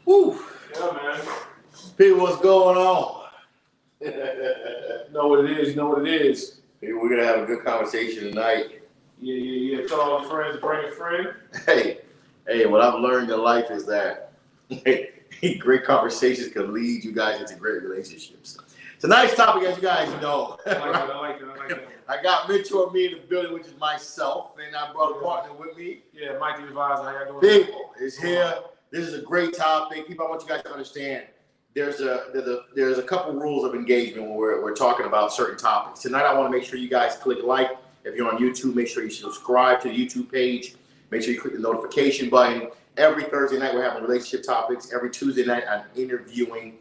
Woo. Yeah, man. People, what's going on? Know what it is. You know what it is. Maybe we're gonna have a good conversation tonight. Yeah. Tell all the friends, bring a friend. Hey, what I've learned in life is that great conversations can lead you guys into great relationships. Tonight's topic, as you guys know, I like that. I got Mentourme in the building, which is myself, and I brought a partner with me. Yeah, Mike the advisor. How y'all doing? People is here. This is a great topic. People, I want you guys to understand. There's a couple rules of engagement when we're talking about certain topics. Tonight, I want to make sure you guys click like. If you're on YouTube, make sure you subscribe to the YouTube page. Make sure you click the notification button. Every Thursday night, we're having relationship topics. Every Tuesday night, I'm interviewing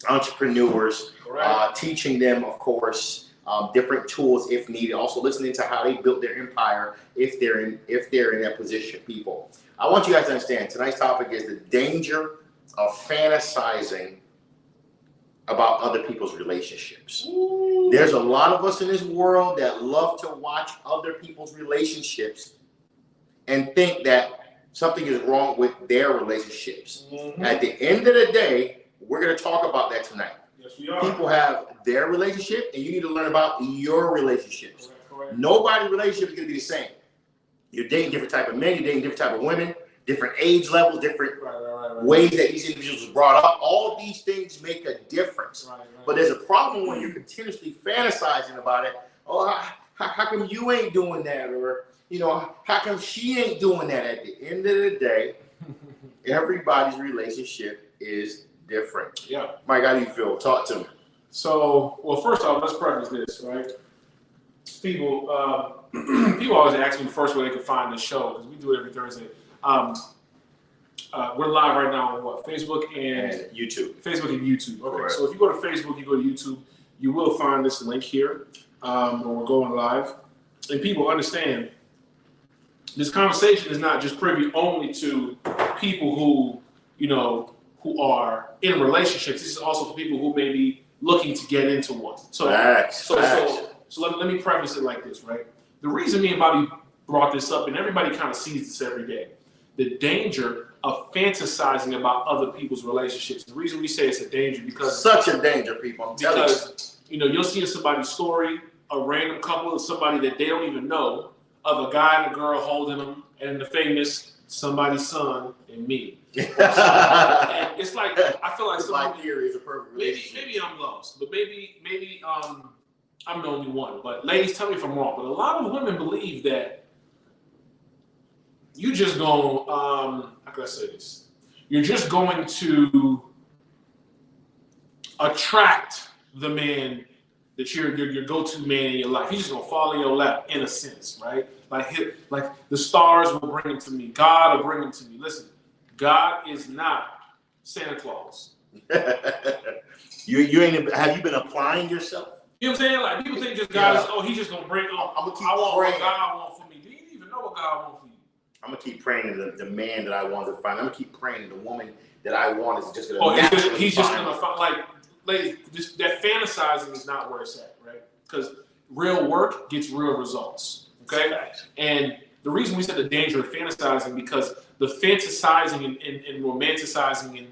entrepreneurs, teaching them, of course, different tools if needed. Also listening to how they built their empire if they're in that position. People, I want you guys to understand. Tonight's topic is the danger of fantasizing about other people's relationships. Ooh. There's a lot of us in this world that love to watch other people's relationships and think that something is wrong with their relationships. Mm-hmm. At the end of the day, we're going to talk about that tonight. Yes, we are. People have their relationship, and you need to learn about your relationships. Correct. Nobody's relationship is going to be the same. You're dating different type of men, you're dating different type of women, different age levels, different ways that these individuals are brought up. All these things make a difference. Right. But there's a problem when you're continuously fantasizing about it. Oh, how come you ain't doing that? Or, how come she ain't doing that? At the end of the day, everybody's relationship is different. Yeah. Mike, how do you feel? Talk to me. So, well, first off, let's preface this, right? People always ask me first where they can find the show, because we do it every Thursday. We're live right now on Facebook and YouTube. Facebook and YouTube. Okay, correct. So if you go to Facebook, you go to YouTube, you will find this link here when we're going live. And people understand this conversation is not just privy only to people who are in relationships. This is also for people who may be looking to get into one. So let me preface it like this, right? The reason me and Bobby brought this up, and everybody kind of sees this every day, the danger of fantasizing about other people's relationships. The reason we say it's a danger because such a danger, people. Because you'll see in somebody's story a random couple of somebody that they don't even know, of a guy and a girl holding them, and the famous somebody's son and me. And it's like I feel like my theory is a perfect relationship. Maybe I'm lost, but maybe I'm the only one. But ladies, tell me if I'm wrong. But a lot of women believe that you just go. How can I say this? You're just going to attract the man that your go-to man in your life. He's just gonna fall in your lap, in a sense, right? Like the stars will bring him to me. God will bring him to me. Listen, God is not Santa Claus. You ain't. Have you been applying yourself? You know what I'm saying? Like people think just God is. He's just gonna bring. I'm gonna keep I want praying. what God wants for me. Do you even know what God wants for you? I'm gonna keep praying to the man that I want to find. I'm gonna keep praying to the woman that I want is just gonna. He's just gonna find. Like, ladies, that fantasizing is not where it's at, right? Because real work gets real results. Okay, and the reason we said the danger of fantasizing because the fantasizing and romanticizing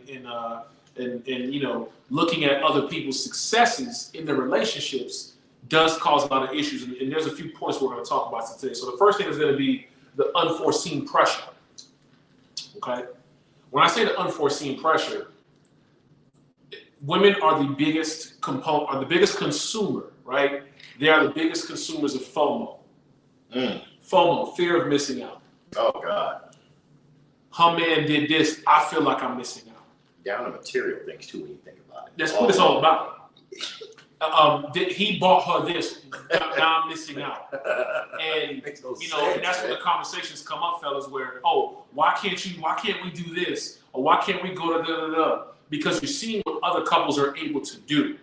and looking at other people's successes in their relationships does cause a lot of issues. And there's a few points we're going to talk about today. So the first thing is going to be the unforeseen pressure. Okay, when I say the unforeseen pressure, women are the biggest component, are the biggest consumer, right? They are the biggest consumers of FOMO. FOMO, fear of missing out. Oh God. Her man did this. I feel like I'm missing out. Down to material things too when you think about it. That's what it's all about. He bought her this. Now I'm missing out. And and that's when the conversations come up, fellas, where why can't we do this? Or why can't we go to Because you're seeing what other couples are able to do.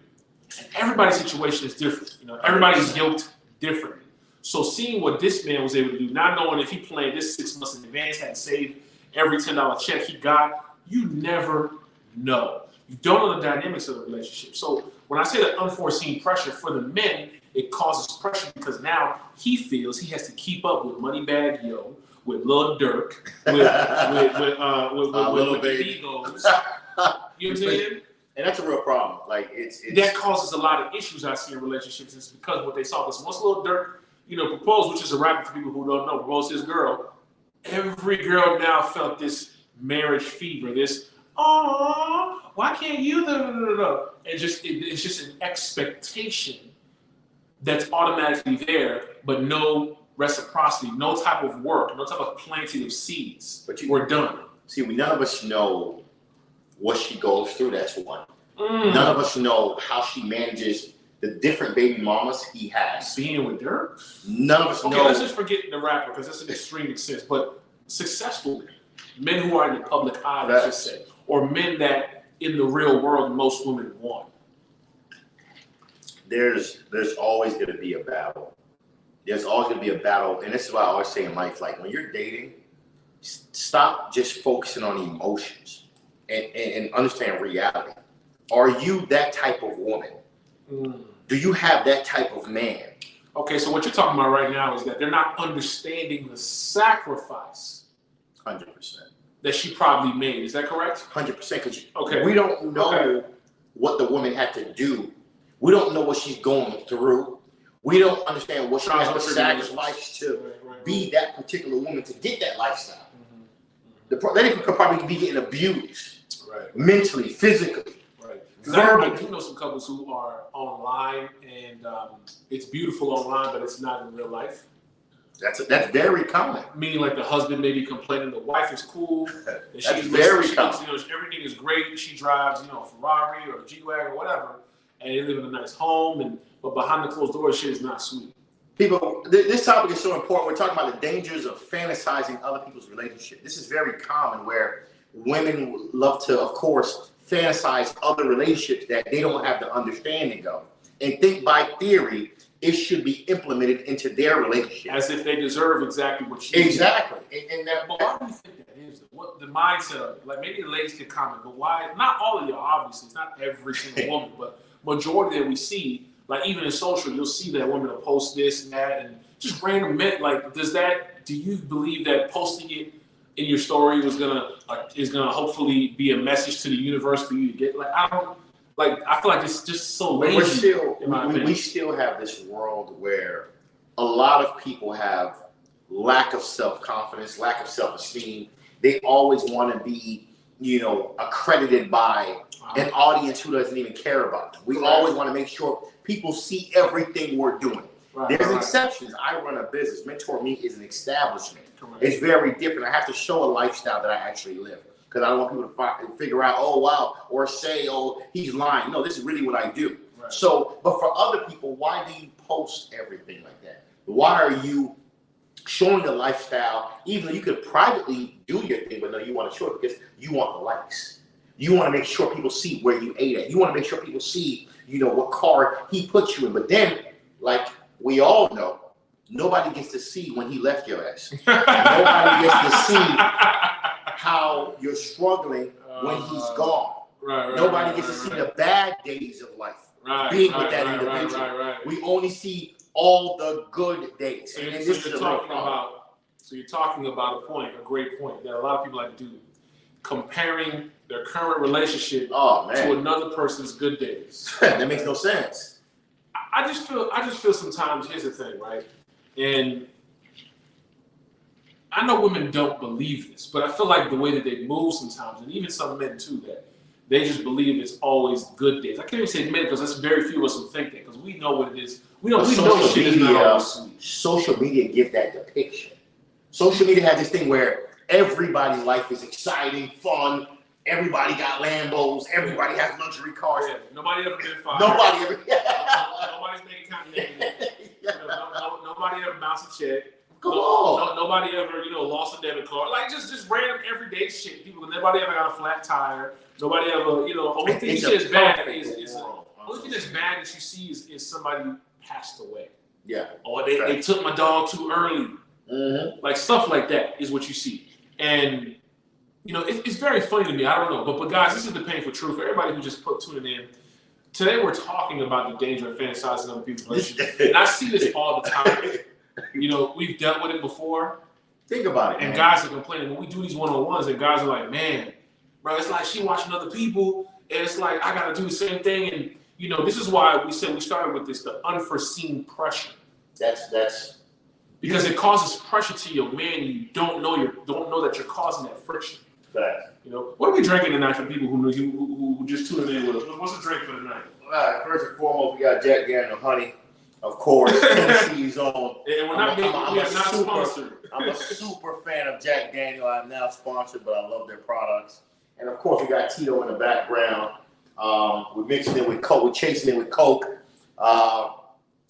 And everybody's situation is different. Everybody's yoked differently. So seeing what this man was able to do, not knowing if he planned this 6 months in advance, had saved every $10 check he got, you never know. You don't know the dynamics of the relationship. So when I say the unforeseen pressure for the men, it causes pressure because now he feels he has to keep up with Moneybag Yo, with Lil Durk, with Baby Egos. You know what I'm saying? And that's a real problem. Like it's that causes a lot of issues I see in relationships. It's because of what they saw. Because once Lil Durk, proposed, which is a rapper for people who don't know, proposed to his girl, every girl now felt this marriage fever. This, oh, why can't you? And it's just an expectation that's automatically there, but no reciprocity, no type of work, no type of planting of seeds. But we're done. See, none of us know what she goes through. That's one. None of us know how she manages the different baby mamas he has. Being with her? None of us know. Okay, let's just forget the rapper because that's an extreme extent. But successful men who are in the public eye, let's just say, or men that in the real world most women want. There's always going to be a battle. There's always going to be a battle, and this is why I always say in life, like when you're dating, stop just focusing on emotions and understand reality. Are you that type of woman? Do you have that type of man? Okay, so what you're talking about right now is that they're not understanding the sacrifice 100%. that she probably made. Is that correct? 100%. Because okay. We don't know what the woman had to do. We don't know what she's going through. We don't understand what she has to sacrifice to be that particular woman to get that lifestyle. That could probably be getting abused, mentally, physically. I do know some couples who are online, and it's beautiful online, but it's not in real life. That's very common. Meaning, like the husband may be complaining the wife is cool. That's very common. Everything is great. She drives, a Ferrari or a G-Wagon or whatever, and they live in a nice home. But behind the closed door, shit is not sweet. People, this topic is so important. We're talking about the dangers of fantasizing other people's relationship. This is very common where women love to, of course, fantasize other relationships that they don't have the understanding of, and think by theory it should be implemented into their relationship as if they deserve exactly what she exactly. But why do you think that is? What the mindset of it? Like maybe the ladies can comment, but why? Not all of y'all, obviously. It's not every single woman, but majority that we see, like even in social, you'll see that women will post this and that, and just random men. Like, do you believe that posting it in your story is gonna hopefully be a message to the universe for you to get? I feel like it's just so lazy. We still have this world where a lot of people have lack of self-confidence, lack of self-esteem. They always want to be, accredited by an audience who doesn't even care about them. We always want to make sure people see everything we're doing. There's exceptions. I run a business. Mentourme is an establishment. It's very different. I have to show a lifestyle that I actually live because I don't want people to figure out, oh, wow, or say, oh, he's lying. No, this is really what I do. So, but for other people, why do you post everything like that? Why are you showing the lifestyle, even though you could privately do your thing, but no, you want to show it because you want the likes. You want to make sure people see where you ate at. You want to make sure people see, what car he put you in. But then, like we all know, nobody gets to see when he left your ass. Nobody gets to see how you're struggling when he's gone. Nobody gets to see the bad days of life being with that individual. We only see all the good days. So you're talking about a great point that a lot of people like to do, comparing their current relationship to another person's good days. That makes no sense. I just feel sometimes, here's the thing, right? And I know women don't believe this, but I feel like the way that they move sometimes, and even some men too, that they just believe it's always good days. I can't even say men because there's very few of us who think that because we know what it is. We know shit is not always sweet. Social media give that depiction. Social media has this thing where everybody's life is exciting, fun. Everybody got Lambos. Everybody has luxury cars. Yeah. Nobody ever been fired. Nobody's making content. Nobody ever bounced a check. Come on. Nobody ever, lost a debit card. Like just random everyday shit. Nobody ever got a flat tire. Nobody ever, only thing that's bad is only thing that's bad that you see is somebody passed away. Yeah. Or they took my dog too early. Mm-hmm. Like stuff like that is what you see. And it's very funny to me. I don't know, but guys, this is the painful truth for everybody who just tuning in. Today we're talking about the danger of fantasizing other people's relationships, and I see this all the time. We've dealt with it before, Think about it, and man. guys are complaining when we do these one-on-ones, and guys are like, man, bro, it's like she watching other people, and it's like I gotta do the same thing. And you know, this is why we said we started with this, the unforeseen pressure. That's because it causes pressure to your man, and you don't know that you're causing that friction. Facts. You know, what are we drinking tonight for people who just tuning in with us? What's the drink for tonight? All right, first and foremost, we got Jack Daniel Honey, of course, Tennessee's own. And we're not sponsored. I'm a super fan of Jack Daniel. I'm now sponsored, but I love their products. And of course, we got Tito in the background. We're mixing it with Coke. We're chasing it with Coke.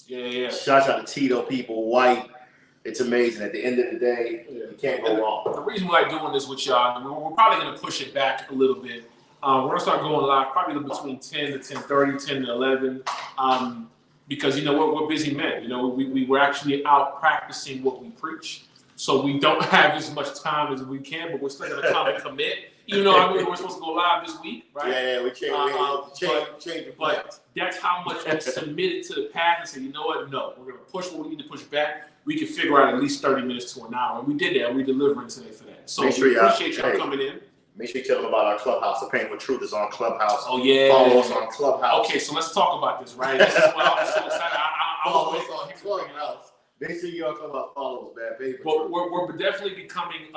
Yeah. Shout out to Tito, people. White. It's amazing. At the end of the day, you can't go wrong. The reason we like doing this with y'all, we're probably going to push it back a little bit. We're going to start going live probably between 10 to 10:30, 10 to 11. Because, you know, we're busy men. You know, we're actually out practicing what we preach. So we don't have as much time as we can, but we're still going to come and commit. Even though I mean, we're supposed to go live this week, right? Yeah, we change the plans. But that's how much we submitted to the path and said, you know what? No, we're going to push what we need to push back. We can figure out at least 30 minutes to an hour. And we did that. We're delivering today for that. So we appreciate y'all coming in. Make sure you tell them about our Clubhouse. The Painful Truth is on Clubhouse. Oh, yeah. Follow us on Clubhouse. Okay, so let's talk about this, right? This is why I'm so excited. I was waiting on Clubhouse. Make sure you all come out follow us, man. Painful Truth. We're definitely becoming,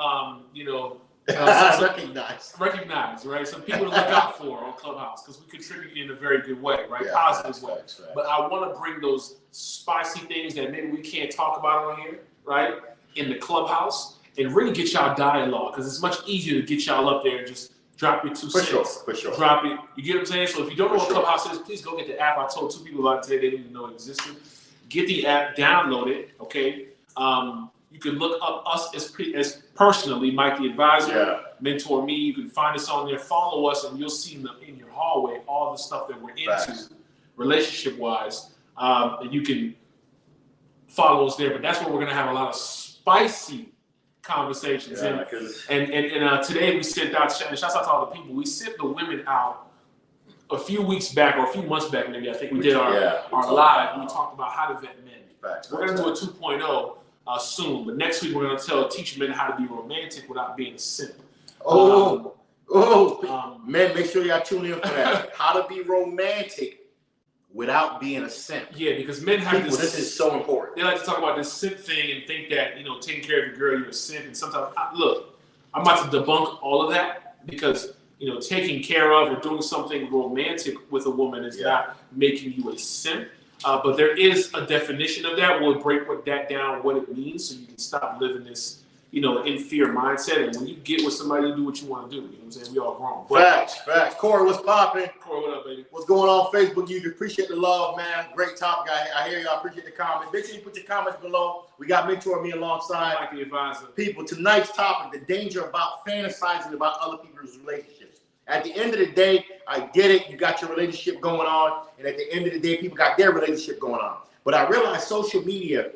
recognized, right? Some people to look out for on Clubhouse because we contribute in a very good way, right? Yeah, positive way. Facts. But I want to bring those spicy things that maybe we can't talk about on here, right? In the Clubhouse and really get y'all dialogue because it's much easier to get y'all up there and just drop your 2 cents. For sure. Drop it. You get what I'm saying? So if you don't know what Clubhouse is, please go get the app. I told 2 people about it today. They didn't even know it existed. Get the app, download it, okay? You can look up us as personally, Mike the Advisor, Mentourme. You can find us on there, follow us, and you'll see in your hallway all the stuff that we're into, relationship-wise. And you can follow us there. But that's where we're going to have a lot of spicy conversations. Yeah, and today we sent out, and shouts out to all the people, we sent the women out a few weeks back, or a few months back maybe. I think we did our live. We talked about how to vet men. We're going to do a 2.0 soon, but next week we're going to teach men how to be romantic without being a simp. Men, make sure y'all tune in for that. How to be romantic without being a simp. Yeah, because men have this is so important. They like to talk about this simp thing and think that, you know, taking care of your girl, you're a simp. And sometimes, look, I'm about to debunk all of that because, you know, taking care of or doing something romantic with a woman is not making you a simp. But there is a definition of that. We'll break that down, what it means, so you can stop living this, you know, in fear mindset. And when you get with somebody, you do what you want to do. You know what I'm saying? We all grown. Facts. Corey, what's popping? Corey, what up, baby? What's going on Facebook? You appreciate the love, man. Great topic. I hear y'all appreciate the comments. Make sure you put your comments below. We got Mentourme alongside. Mike the Advisor. People, tonight's topic, the danger about fantasizing about other people's relationships. At the end of the day, I get it. You got your relationship going on. And at the end of the day, people got their relationship going on. But I realize social media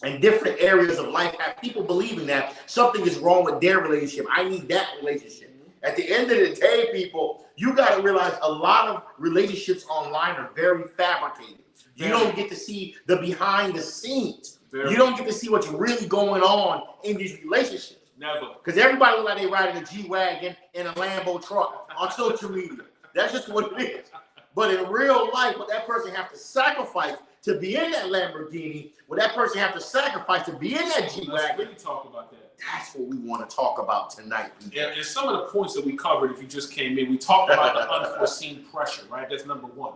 and different areas of life have people believing that something is wrong with their relationship. I need that relationship. At the end of the day, people, you got to realize a lot of relationships online are very fabricated. You don't get to see the behind the scenes. You don't get to see what's really going on in these relationships. Never. Because everybody look like they riding a G-Wagon in a Lambo truck on social media. That's just what it is. But in real life, what that person have to sacrifice to be in that Lamborghini, what that person have to sacrifice to be in that G-Wagon. Let's really talk about that. That's what we want to talk about tonight. And some of the points that we covered, if you just came in, we talked about the unforeseen pressure, right? That's number one.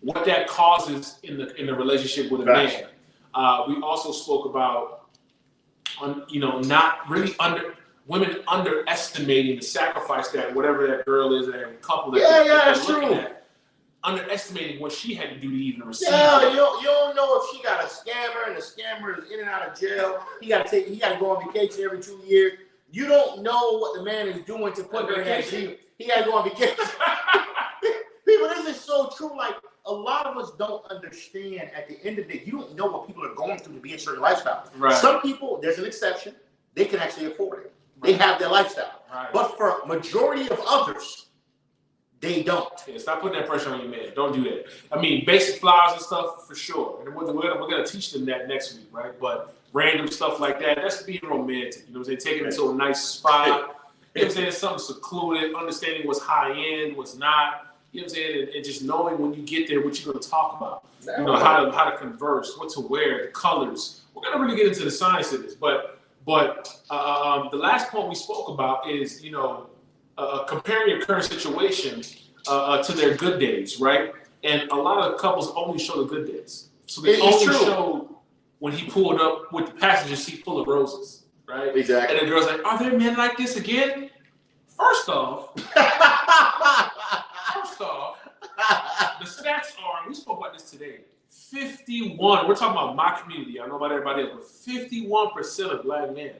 What that causes in the relationship with a man. We also spoke about not really women underestimating the sacrifice that whatever that girl is, that couple that that's true. At, underestimating what she had to do to even receive. Yeah, you don't know if she got a scammer and the scammer is in and out of jail. He got to go on vacation every 2 years. You don't know what the man is doing to put her in that jail. He got to go on vacation. People, this is so true. Like, a lot of us don't understand at the end of the day, you don't know what people are going through to be in certain lifestyles. Right. Some people, there's an exception, they can actually afford it. They have their lifestyle. Right. But for majority of others, they don't. Yeah, stop putting that pressure on your man. Don't do that. I mean, basic flowers and stuff for sure. And we're going to teach them that next week, right? But random stuff like that. That's being romantic. You know what I'm saying? Taking it to a nice spot. You know what I'm saying? Something secluded, understanding what's high end, what's not. You know what I'm saying? And just knowing when you get there what you're going to talk about. You know, how to converse, what to wear, the colors. We're going to really get into the science of this. But the last point we spoke about is, you know, comparing your current situation to their good days, right? And a lot of couples only show the good days. So they only show when he pulled up with the passenger seat full of roses, right? Exactly. And the girl's like, are there men like this again? First off, the stats are, we spoke about this today, 51, we're talking about my community, I don't know about everybody else, but 51% of black men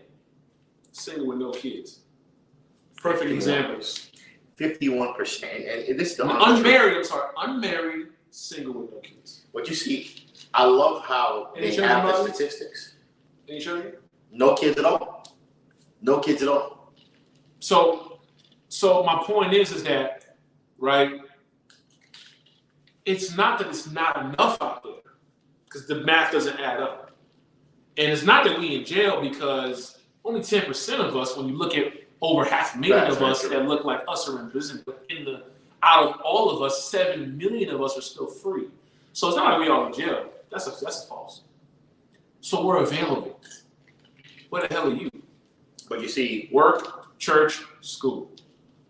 single with no kids. Perfect examples. 51%. And this is unmarried, single with no kids. But you see, I love how they have the statistics. Any children? No kids at all. No kids at all. So my point is that, right, it's not that it's not enough out there, because the math doesn't add up. And it's not that we in jail because only 10% of us, when you look at over 500,000 of us that look like us are in prison, but out of all of us, 7 million of us are still free. So it's not like we all in jail. That's a false. So we're available. What the hell are you? But you see, work, church, school.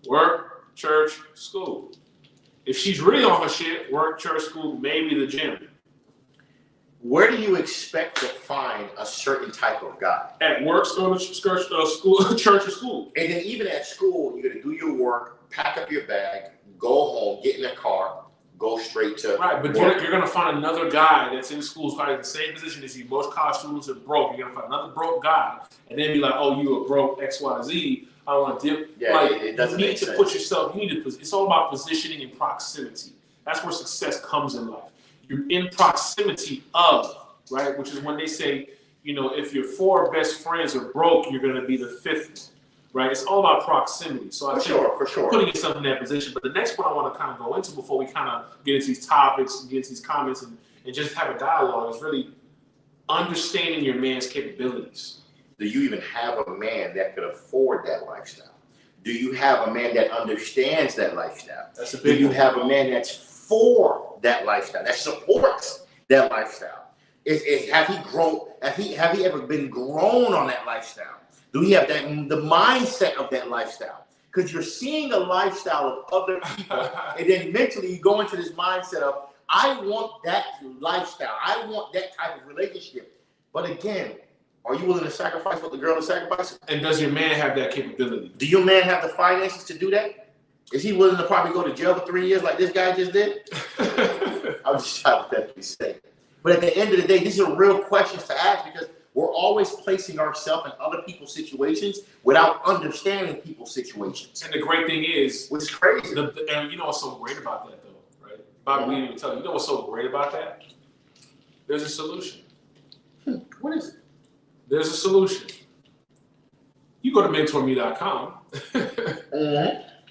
Work, church, school. If she's really on her shit, work, church, school, maybe the gym. Where do you expect to find a certain type of guy? At work, school, church, or school. And then even at school, you're gonna do your work, pack up your bag, go home, get in the car, go straight to right. But you're gonna find another guy that's in school, probably in the same position as you. Most college students are broke. You're gonna find another broke guy, and then be like, "Oh, you a broke XYZ. I want to dip." Yeah, like, it doesn't you need make to sense. put yourself. You need to. It's all about positioning and proximity. That's where success comes in life. You're in proximity of, right? Which is when they say, you know, if your 4 best friends are broke, you're gonna be the 5th one, right? It's all about proximity. So I think for sure, putting yourself in that position. But the next one I want to kind of go into before we kind of get into these topics and get into these comments and just have a dialogue is really understanding your man's capabilities. Do you even have a man that could afford that lifestyle? Do you have a man that understands that lifestyle? That's a big Do you one. have a man that's for that lifestyle, that supports that lifestyle? Have he grown? Have he ever been grown on that lifestyle? Do we have the mindset of that lifestyle? Because you're seeing a lifestyle of other people, and then mentally you go into this mindset of, I want that lifestyle. I want that type of relationship. But again, are you willing to sacrifice what the girl is sacrificing? And does your man have that capability? Do your man have the finances to do that? Is he willing to probably go to jail for 3 years like this guy just did? I was just hypothetically saying. But at the end of the day, these are real questions to ask because we're always placing ourselves in other people's situations without understanding people's situations. And the great thing is, which is crazy. And you know what's so great about that, though, right? Bobby, we didn't even tell you. You know what's so great about that? There's a solution. What is it? There's a solution. You go to mentourme.com,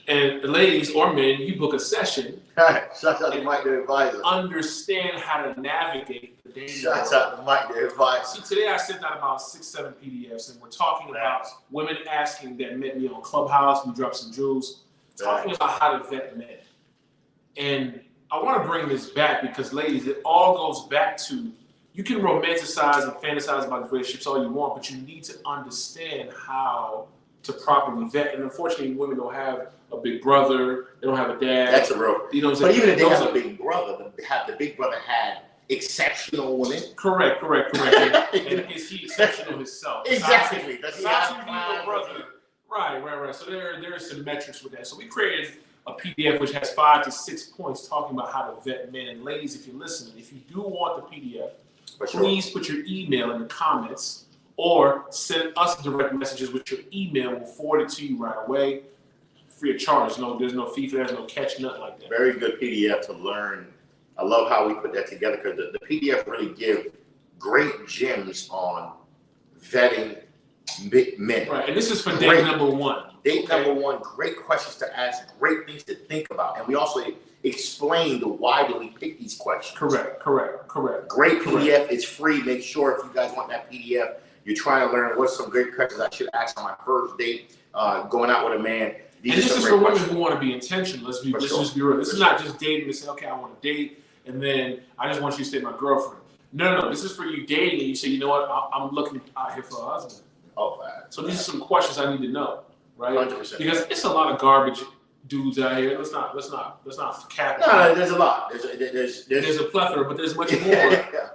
and ladies or men, you book a session. Shout out to Mike the Advisor. Understand how to navigate the dating world. Shout out to Mike the Advisor. See, today I sent out about 6-7 PDFs, and we're talking about women asking that met me on Clubhouse. We dropped some jewels, talking about how to vet men. And I want to bring this back because, ladies, it all goes back to, you can romanticize and fantasize about relationships all you want, but you need to understand how to properly vet. And unfortunately, women don't have a big brother. They don't have a dad. That's a real. You know what I'm but saying? even if they have a big brother, the big brother had exceptional women. Correct. And is he exceptional himself? Exactly. Does he have a brother? Right. So there are some metrics with that. So we created a PDF which has 5 to 6 points talking about how to vet men. And ladies, if you're listening, if you do want the PDF, please put your email in the comments or send us direct messages with your email. We'll forward it to you right away, free of charge. There's no fee for that. There's no catch, nothing like that. Very good PDF to learn. I love how we put that together because the PDF really give great gems on vetting men. Right, and this is for date number 1. Date number 1, great questions to ask, great things to think about. And we also explain the why do we pick these questions. Correct. Great PDF. It's free. Make sure if you guys want that PDF, you're trying to learn what's some great questions I should ask on my first date, going out with a man. And this is for women who want to be intentional. Let's just be real. This is not just dating to say, okay, I want to date, and then I just want you to stay my girlfriend. No. This is for you dating, and you say, you know what, I'm looking out here for a husband. Oh, so these are some questions I need to know, right? 100%. Because it's a lot of garbage dudes out here. Let's not cap. No, there's a lot. There's a plethora, but there's much more.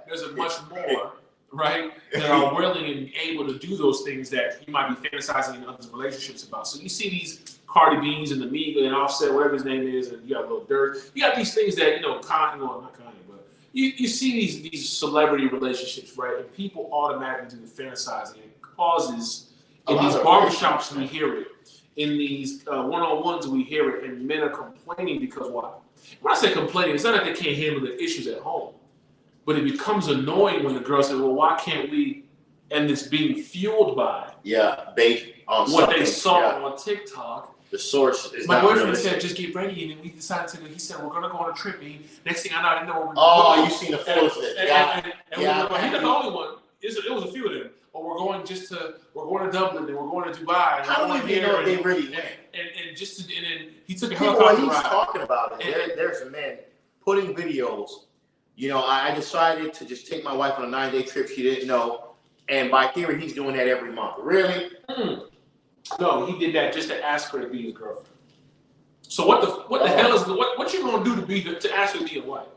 There's a much more, right? That are willing and able to do those things that you might be fantasizing in other relationships about. So you see these Cardi B's and the Migos and Offset, whatever his name is, and you got a little Dirt. You got these things that not Kanye, but you see these celebrity relationships, right? And people automatically do the fantasizing. It causes in these barbershops we hear it. In these one-on-ones, we hear it, and men are complaining because why? When I say complaining, it's not that they can't handle the issues at home, but it becomes annoying when the girl says, well, why can't we? And it's being fueled by what they saw on TikTok. The source is my not boyfriend realistic. Said, just get ready, and then we decided to. He said, we're gonna go on a trip. And next thing I know where we're going. Oh, you seen the photos of it? And he's the only one. It was a few of them. Or we're going to Dublin, and we're going to Dubai. And how do we know they really went? And then he took a helicopter ride. What he's talking about it. There's men putting videos. I decided to just take my wife on a 9-day trip. She didn't know, and by theory, he's doing that every month. Really? No, he did that just to ask her to be his girlfriend. So what the hell is what you gonna do to ask her to be your wife?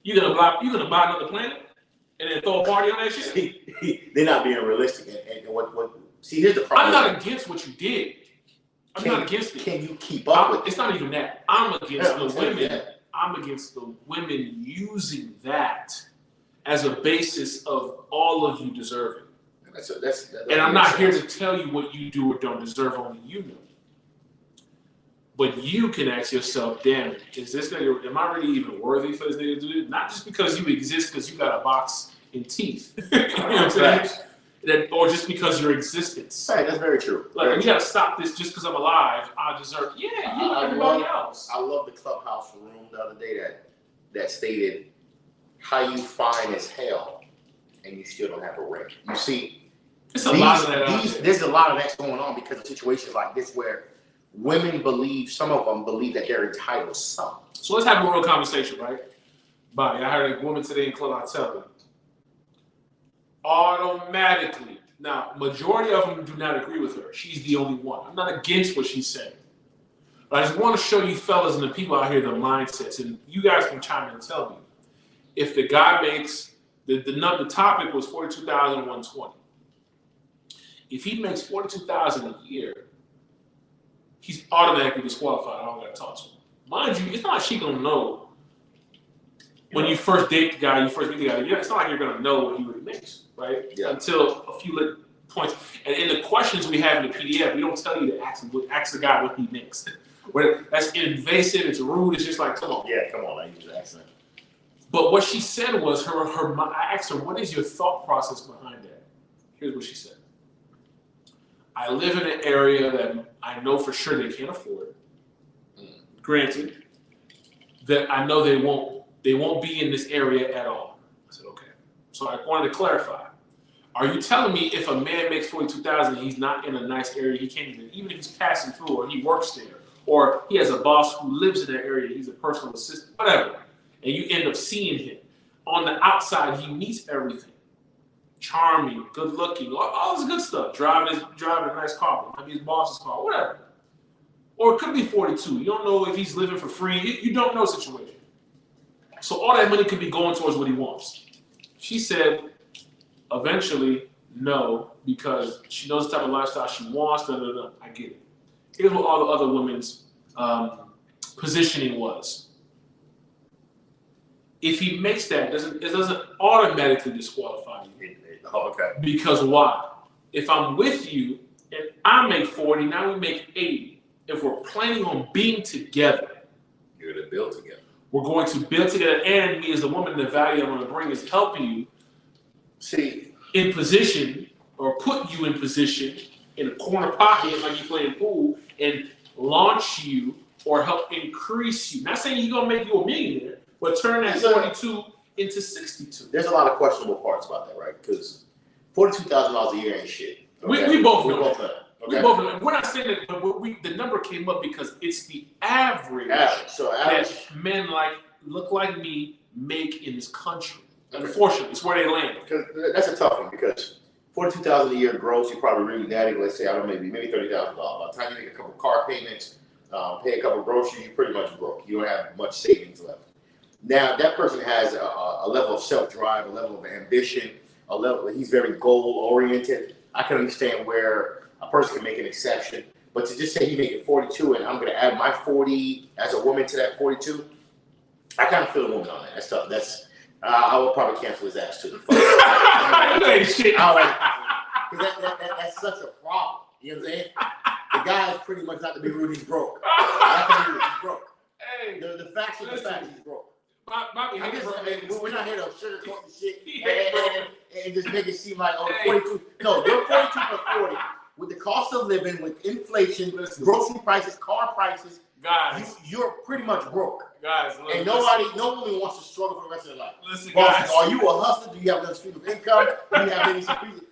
You gonna buy another planet and then throw a party on that shit? They're not being realistic. And what? See, here's the problem. I'm not against what you did. I'm not against it. Can you keep up with it? It's not even that. I'm against the women. I'm against the women using that as a basis of all of you deserving. And I'm not here to tell you what you do or don't deserve, only you know. But you can ask yourself, damn, is this nigga, am I really even worthy for this nigga to do this? Not just because you exist because you got a box in teeth. You know what I'm saying? Or just because your existence. Right, that's very true. Like, we gotta stop this just because I'm alive. I deserve, you and everybody else. I love the Clubhouse room the other day that stated how you fine as hell and you still don't have a ring. You see, there's a lot of that going on because of situations like this where women some of them believe that they're entitled to something. So let's have a real conversation, right? Bobby, I heard a woman today in Clubhouse tell me, automatically, now, majority of them do not agree with her. She's the only one. I'm not against what she's saying. But I just want to show you fellas and the people out here the mindsets, and you guys can chime in and tell me. If the guy makes, the topic was $42,120. If he makes $42,000 a year, he's automatically disqualified. I don't got to talk to him. Mind you, it's not like she gonna know when you first date the guy, you first meet the guy. It's not like you're gonna know what he really makes, right? Yeah. Until a few points. And in the questions we have in the PDF, we don't tell you to ask the guy what he makes. That's invasive. It's rude. It's just like, come on. Yeah, come on. I use the accent. But what she said was I asked her, what is your thought process behind that? Here's what she said. I live in an area that I know for sure they can't afford. Granted, that I know they won't be in this area at all. I said, okay. So I wanted to clarify. Are you telling me if a man makes $42,000, he's not in a nice area, he can't even if he's passing through or he works there, or he has a boss who lives in that area, he's a personal assistant, whatever, and you end up seeing him. On the outside, he meets everything. Charming, good looking, all this good stuff. Driving a nice car, maybe his boss's car, whatever. Or it could be 42. You don't know if he's living for free. You don't know the situation. So all that money could be going towards what he wants. She said, eventually, no, because she knows the type of lifestyle she wants. I get it. Here's what all the other women's positioning was. If he makes that, it doesn't automatically disqualify you. Oh, okay. Because why? If I'm with you and I make 40, now we make 80. If we're planning on being together, you're going to build together. We're going to build together, and me as the woman, the value I'm going to bring is helping you in position or put you in position in a corner pocket like you're playing pool and launch you or help increase you? Not saying he's gonna make you a millionaire, but turn that 42 into 62. There's a lot of questionable parts about that, right? Because $42,000 a year ain't shit. Okay? We both know know that. that. We Okay? both know. We're not saying that, but the number came up because it's the average, So average. that men look like me make in this country. Unfortunately, it's where they land. Because that's a tough one, because $42,000 a year gross, you probably really daddy. Let's say I don't know, maybe $30,000. By the time you make a couple car payments, pay a couple groceries, you're pretty much broke. You don't have much savings left. Now that person has a level of self-drive, a level of ambition, a level. He's very goal-oriented. I can understand where a person can make an exception, but to just say he making 42 and I'm going to add my 40 as a woman to that 42, I kind of feel a woman on that. That's tough. I will probably cancel his ass too. That's such a problem. You know what I'm saying? The guy is pretty much, not to be rude, he's broke. He's broke. Hey, the facts are the facts. He's broke. Bobby, we're not here to sugarcoat the shit and just make it seem like 42. No, you're 42 plus 40 with the cost of living, with inflation, grocery prices, car prices. Guys, you're pretty much broke. Guys, and no one wants to struggle for the rest of their life. Listen, guys, are you a hustler? Do you have another stream of income? Do you have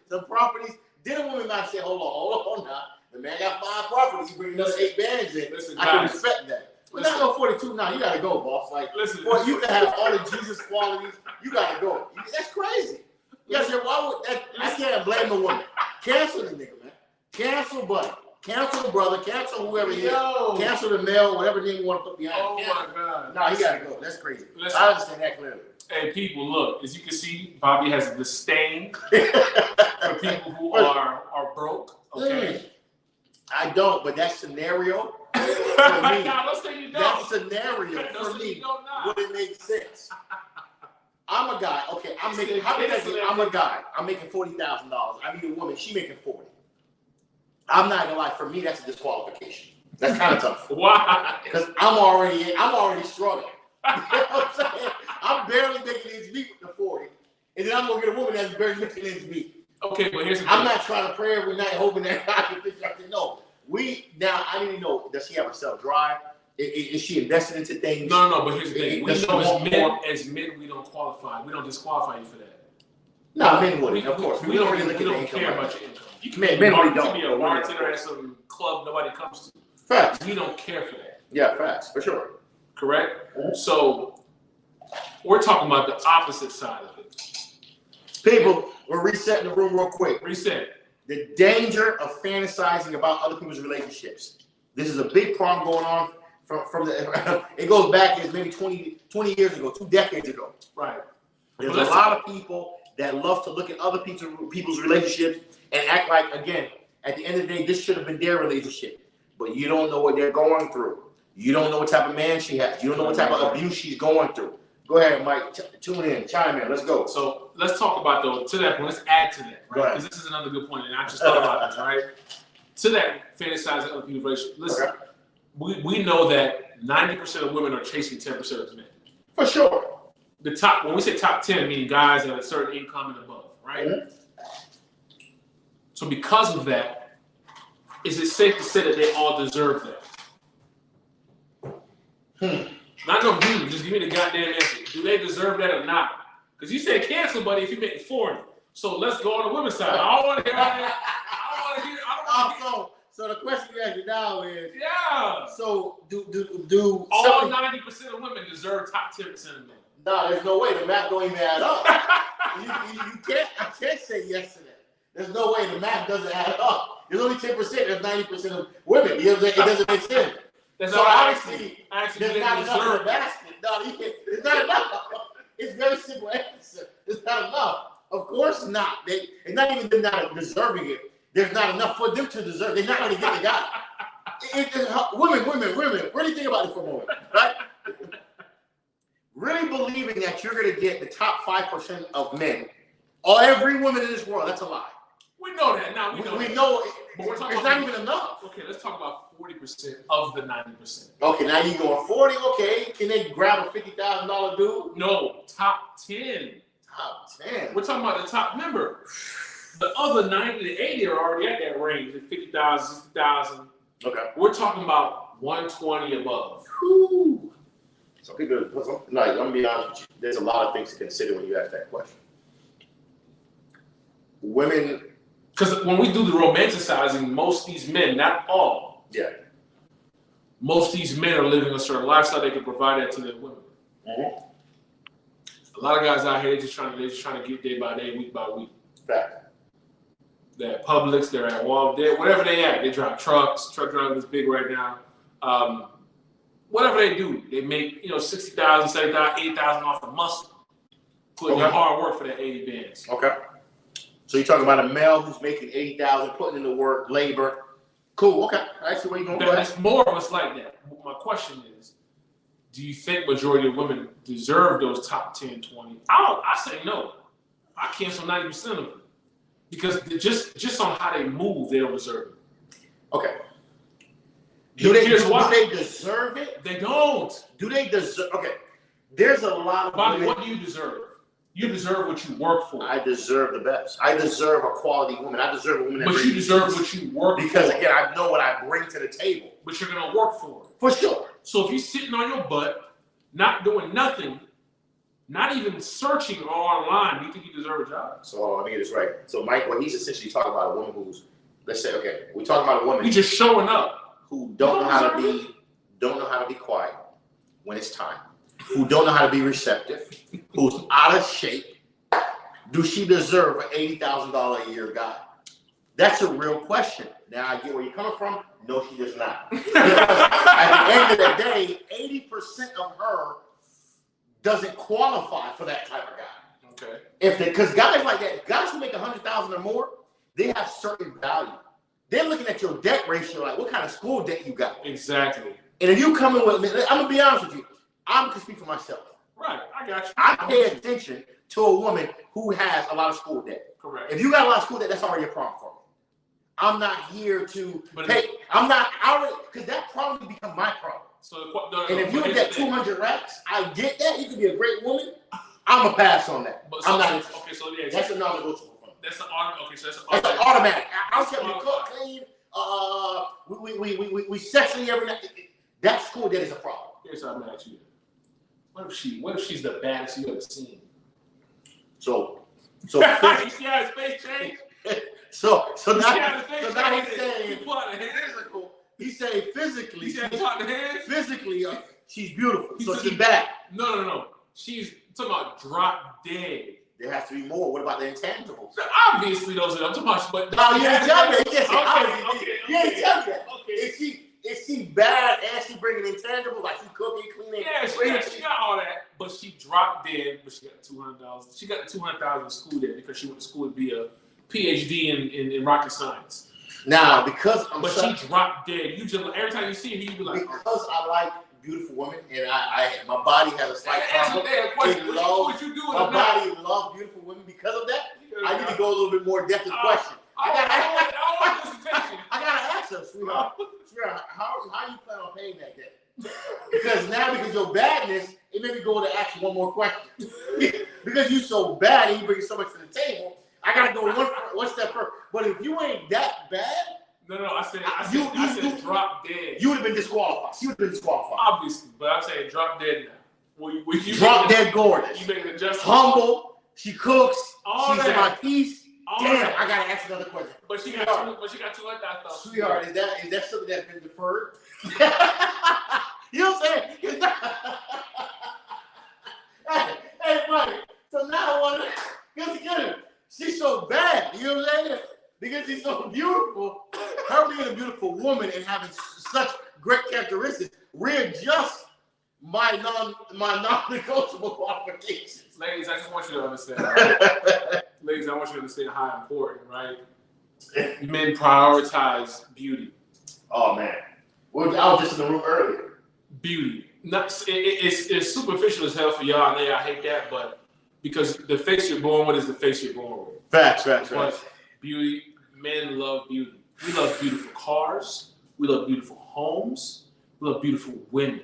some properties? Then a woman might say, hold on now. The man got 5 properties. He bring another 8 bands in. Listen, I can respect that. But not no 42 now. You gotta go, boss. Like, listen, boy, you can have all the Jesus qualities. You gotta go. That's crazy. You gotta say, why would that? I can't blame the woman. Cancel the nigga, man. Cancel buddy. Cancel the brother. Cancel whoever he is. Cancel the male, whatever name you want to put behind. Oh my God. No, he gotta go. That's crazy. Listen, I understand that clearly. Hey, people, look. As you can see, Bobby has a disdain for people who are broke. Okay. I don't, but that scenario for me, let's say you don't. that scenario for me wouldn't make sense. I'm a guy. Okay, I'm a guy. I'm making $40,000. I meet a woman. She making 40. I'm not gonna lie. For me, that's a disqualification. That's kind of tough. Why? Because I'm already struggling. You know what I'm saying? I'm barely making ends meet with the 40, and then I'm gonna get a woman that's barely making ends meet. Okay, but here's the thing. I'm not trying to pray every night hoping that I can fix something. No. I need to know, does she have a self-drive? Is she invested into things? No, but here's the thing. We know as men, we don't qualify. We don't disqualify you for that. No, men wouldn't, of course. We don't really look at the income. Care about your income. You can men be a bartender at some club nobody comes to. Facts. We don't care for that. Yeah, facts, for sure. Correct? Mm-hmm. So, we're talking about the opposite side of it. People, we're resetting the room real quick. Reset. The danger of fantasizing about other people's relationships. This is a big problem going on from the. It goes back as maybe 20 years ago, 2 decades ago. Right. There's a lot of people that love to look at other people's relationships and act like, again, at the end of the day, this should have been their relationship. But you don't know what they're going through. You don't know what type of man she has. You don't know what type of abuse she's going through. Go ahead, Mike. Tune in, chime in. Let's go. So let's talk about, though, to that point. Let's add to that, right? Because this is another good point, and I just thought about this, right? To that fantasizing other people's relationships. Listen, we know that 90% of women are chasing 10% of men. For sure. When we say top 10, meaning guys at a certain income and above, right? Mm-hmm. So because of that, is it safe to say that they all deserve that? Not no dude, just give me the goddamn answer. Do they deserve that or not? Because you said cancel, buddy, if you make 40. So let's go on the women's side. I don't want to hear that. So the question you asked me now is, yeah. So do all 90% of women deserve top 10% of men? No, there's no way. The math don't even add up. you can't. I can't say yes to that. There's no way the math doesn't add up. There's only 10%. There's 90% of women. You know what I'm saying? It doesn't make sense. So obviously, there's not enough in the basket. No, it's not enough. It's very simple answer. It's not enough. Of course not. It's not even them not deserving it. There's not enough for them to deserve. They're not going to get the guy. Women. Really think about it for a moment, right? Really believing that you're going to get the top 5% of men, or every woman in this world, that's a lie. We know that. Now we know it. But we're talking it's not even enough. Okay, let's talk about 40% of the 90%. Okay, now you're going 40. Okay, can they grab a $50,000 dude? No, top 10. Top 10. We're talking about the top member. The other 90 to 80 are already at that range, at 50,000, 60,000. Okay. We're talking about 120 above. Whew. Some people, no, let me be honest with you. There's a lot of things to consider when you ask that question. Women. Because when we do the romanticizing, most of these men, not all. Yeah. Most of these men are living a certain lifestyle. They can provide that to their women. Mm-hmm. A lot of guys out here, they're just trying to get day by day, week by week. Fact. They're at Publix, they're at Walmart, whatever they at. They drive trucks. Truck driving is big right now. Whatever they do, they make $60,000, $70,000, $80,000 off the muscle, putting in hard work for that 80 bands. Okay. So you're talking about a male who's making $80,000, putting in the work, labor. Cool. Okay. I see where you're going. There's more of us like that. My question is, do you think majority of women deserve those top 10, 20? I say no. I cancel 90% of them because just on how they move, they don't deserve it. Okay. Do they deserve it? They don't. Do they deserve? Okay. There's a lot of Bobby, women. what do you deserve? You deserve what you work for. I deserve the best. I deserve a quality woman. I deserve a woman that. But you deserve what you work for. Because again, I know what I bring to the table. But you're gonna work for it. For sure. So if you're sitting on your butt, not doing nothing, not even searching or online, do you think you deserve a job? So let me get this right. So Mike, what he's essentially talking about a woman who's, let's say, okay, we're talking about a woman. You just showing up. Who don't know how to be quiet when it's time. Who don't know how to be receptive. Who's out of shape. Do she deserve an $80,000 a year guy? That's a real question. Now I get where you're coming from. No, she does not. Because at the end of the day, 80% of her doesn't qualify for that type of guy. Okay. Because guys like that, guys who make $100,000 or more, they have certain value. They're looking at your debt ratio, like what kind of school debt you got. Exactly. And if you come in with me, I'm gonna be honest with you. I'm gonna speak for myself. Right, I got you. I pay attention to a woman who has a lot of school debt. Correct. If you got a lot of school debt, that's already a problem for me. I'm not here to pay. Because that probably become my problem. So and if you get 200 racks, I get that. You could be a great woman. I'm gonna pass on that. But I'm not. Okay, so yeah, that's a non-negotiable. That's an automatic. Okay, so that's an automatic. I don't care if you cook clean. We sexually every night. That school debt is a problem. Here's how I'm gonna ask you. What if she's the baddest you ever seen? So you see how his face changed? So now he's saying physical. He's saying physically. Physically, she's beautiful. So she's bad. No. She's talking about drop dead. There has to be more. What about the intangibles? Obviously, those are. I'm talking about. But no, you didn't tell me. You didn't tell me that. Okay. Is she bad and she bringing intangibles like she cooking, cleaning? Yeah, she got all that, but she dropped dead. But she got $200. She got the $200,000 school debt because she went to school to be a PhD in rocket science. Now, because she dropped dead. You just every time you see her, you be like, because I like beautiful women and my body has a slight problem. What you doing? My body loves beautiful women because of that. I need to go a little bit more depth in the question. I gotta ask her, sweetheart. How you plan on paying that debt? Because your badness, it made me go to ask you one more question. Because you're so bad and you bring so much to the table, I gotta go one step further. But if you ain't that bad, no, I said drop dead. You would have been disqualified. You would have been disqualified. Obviously, but I'm saying drop dead now. Will you drop dead gorgeous. You make an adjustment. Humble. She cooks. She's in my piece. Damn, I gotta ask another question. But she got $200,000. Sweetheart, is that something that's been deferred? You know what I'm saying? hey, buddy. So now I want to she's so bad. You know what I'm saying? Because she's so beautiful. Her being a beautiful woman and having such great characteristics readjust my non-negotiable qualifications. Ladies, I just want you to understand. Right? Ladies, I want you to understand how important, right? Men prioritize beauty. Oh man, I was just in the room earlier. Beauty, it's superficial as hell for y'all. I hate that, but because the face you're born with is the face you're born with. Facts. But beauty, men love beauty. We love beautiful cars. We love beautiful homes. We love beautiful women.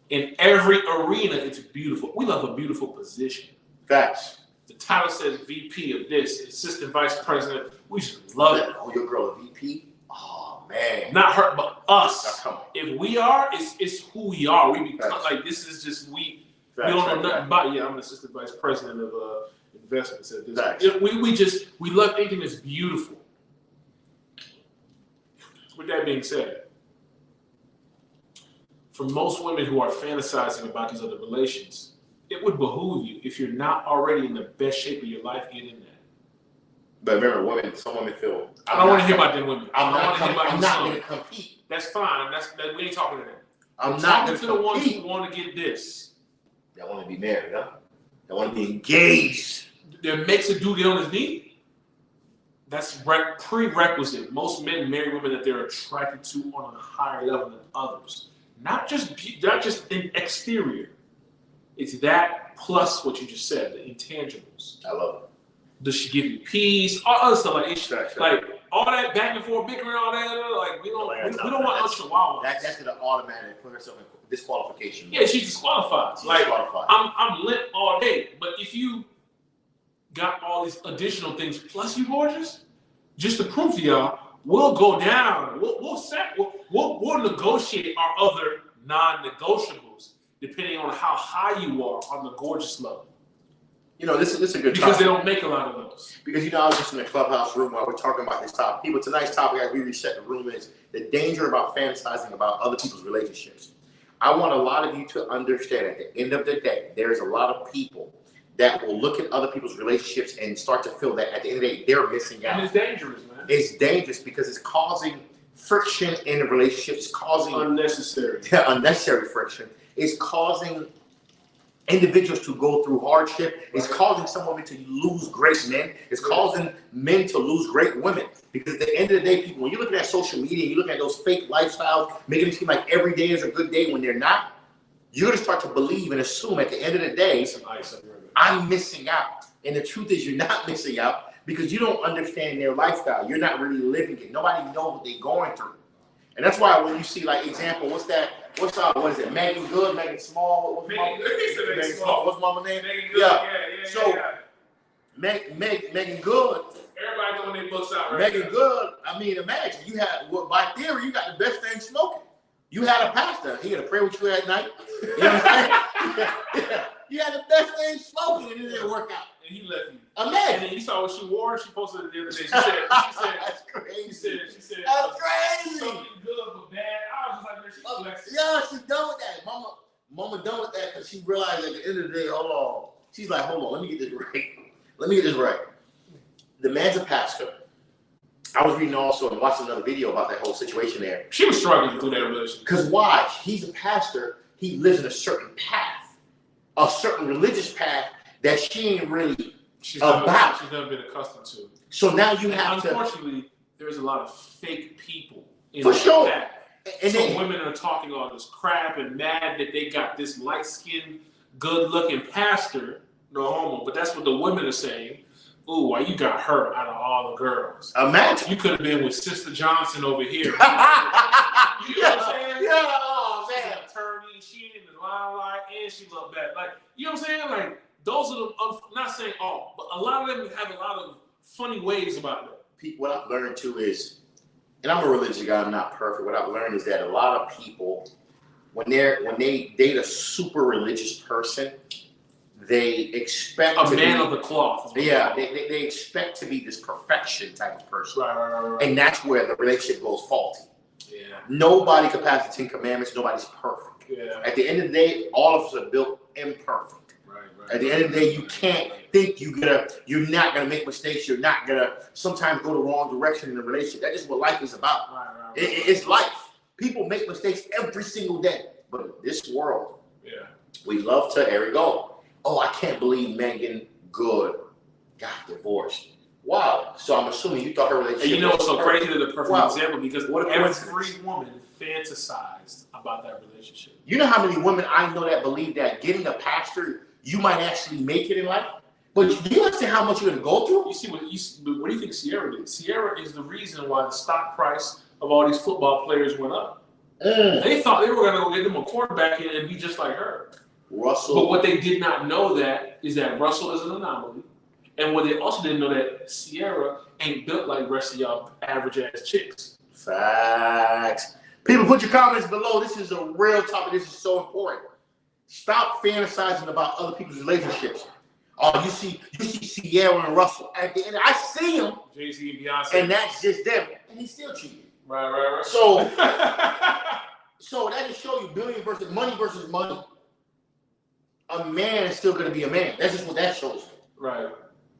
In every arena, it's beautiful. We love a beautiful position. Facts. The title says VP of this, Assistant Vice President. We should love it. Oh, your girl a VP? Oh, man. Not her, but us. Now, come on. If we are, it's who we are. We become like this is just we don't know nothing about. Yeah, I'm an assistant vice president of investments at this. We love anything that's beautiful. With that being said, for most women who are fantasizing about these other relations, it would behoove you, if you're not already in the best shape of your life, get in there. But remember, some women feel. I don't want to hear about them women. I'm not going to compete. That's fine. We ain't talking to them. I'm We're not talking to the ones who want to get this. They want to be married, huh? They want to be engaged. That makes a duty on his knee. That's prerequisite. Most men marry women that they're attracted to on a higher level than others. Not just in exterior. It's that plus what you just said, the intangibles. I love it. Does she give you peace? All other stuff like all that back and forth bickering, all that. Like we don't want no chihuahua. That's gonna automatically put herself in disqualification. Yeah, she's disqualified. I'm lit all day, but if you got all these additional things plus you gorgeous, just to prove to y'all, we'll go down. We'll negotiate our other non-negotiables depending on how high you are on the gorgeous level. You know, this is a good because topic. They don't make a lot of those. Because I was just in the Clubhouse room while we're talking about this topic. People, tonight's topic, as we reset the room, is the danger about fantasizing about other people's relationships. I want a lot of you to understand at the end of the day, there's a lot of people that will look at other people's relationships and start to feel that at the end of the day, they're missing out. And it's dangerous, man. It's dangerous because it's causing friction in the relationship. It's causing unnecessary friction. It's causing individuals to go through hardship. It's causing some women to lose great men. It's causing men to lose great women. Because at the end of the day, people, when you're looking at social media, you look at those fake lifestyles, making it seem like every day is a good day when they're not, you're going to start to believe and assume at the end of the day, I'm missing out. And the truth is you're not missing out because you don't understand their lifestyle. You're not really living it. Nobody knows what they're going through. And that's why when you see, like, example, what is it? Megan Good, Megan Small. Megan Small. What's mama's name? Megan Good. Yeah. Megan Good. Everybody throwing their books out right Megan Good. I mean, imagine you had. Well, by theory, you got the best thing smoking. You had a pastor. He had to pray with you at night. You know what I'm saying? You had the best thing smoking, and it didn't work out. And he left you. Imagine. And then you saw what she wore. She posted it the other day. She said, "That's crazy." She said, "That's crazy." Something good but bad. I was just like, she's flexing. Yeah, she's done with that. Mama done with that because she realized at the end of the day, hold on. She's like, hold on, let me get this right. The man's a pastor. I was reading also and watching another video about that whole situation there. She was struggling through that relationship. Because why? He's a pastor. He lives in a certain path, a certain religious path that she ain't really about. She's never been accustomed to. So now you have to. Unfortunately, there's a lot of fake people in for that sure. path. And so women are talking all this crap and mad that they got this light-skinned, good-looking pastor, no homo, but that's what the women are saying. Ooh, why you got her out of all the girls? Imagine. You could have been with Sister Johnson over here. You know what I'm saying? Yeah, oh, man. She's an attorney, she in the limelight, and she looked bad. Like, you know what I'm saying? Like, those are the, not saying all, but a lot of them have a lot of funny ways about them. What I've learned too is, and I'm a religious guy, I'm not perfect. What I've learned is that a lot of people, when they date a super religious person, they expect a man of the cloth. Yeah, they expect to be this perfection type of person. Right. And that's where the relationship goes faulty. Yeah. Nobody can pass the 10 Commandments. Nobody's perfect. Yeah. At the end of the day, all of us are built imperfect. Right. At the end of the day, you can't think you're not gonna make mistakes. You're not gonna sometimes go the wrong direction in a relationship. That's just what life is about. Right. It's life. People make mistakes every single day. But in this world, we love to, here we go. Oh, I can't believe Megan Good got divorced. Wow. So I'm assuming you thought her relationship. And you know what's so crazy? They're the perfect Wow. example because every woman fantasized about that relationship. You know how many women I know that believe that getting a pastor, you might actually make it in life? But do you understand how much you're going to go through? You see, what do you think Sierra did? Sierra is the reason why the stock price of all these football players went up. They thought they were going to go get them a quarterback and be just like her. Russell. But what they did not know is that Russell is an anomaly. And what they also didn't know that Sierra ain't built like the rest of y'all average ass chicks. Facts. People, put your comments below. This is a real topic. This is so important. Stop fantasizing about other people's relationships. Oh, you see Sierra and Russell at the end. I see him. Jay-Z and Beyonce. And that's just them. And he's still cheating. Right. So, so that just shows you billion versus money. A man is still going to be a man. That's just what that shows you. Right.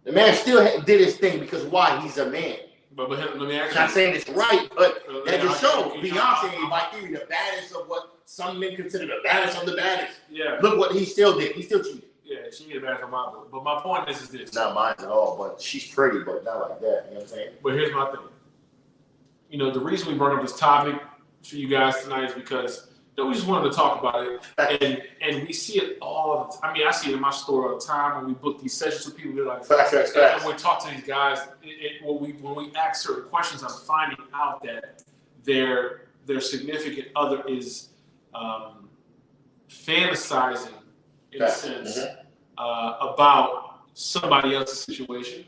The man still did his thing because why? He's a man. But let me ask you. I'm not saying it's right, but that just shows Beyonce, by theory, the baddest of what some men consider the baddest of the baddest. Yeah. Look what he still did. He still cheated. Yeah, she ain't bad for my book. But my point is this. Not mine at all, but she's pretty, but not like that. You know what I'm saying? But here's my thing. You know, the reason we brought up this topic for you guys tonight is because we just wanted to talk about it. And we see it all the time. I mean, I see it in my store all the time when we book these sessions with people. They're like, facts. And we talk to these guys, when we ask certain questions, I'm finding out that their significant other is fantasizing, in a sense, about somebody else's situation.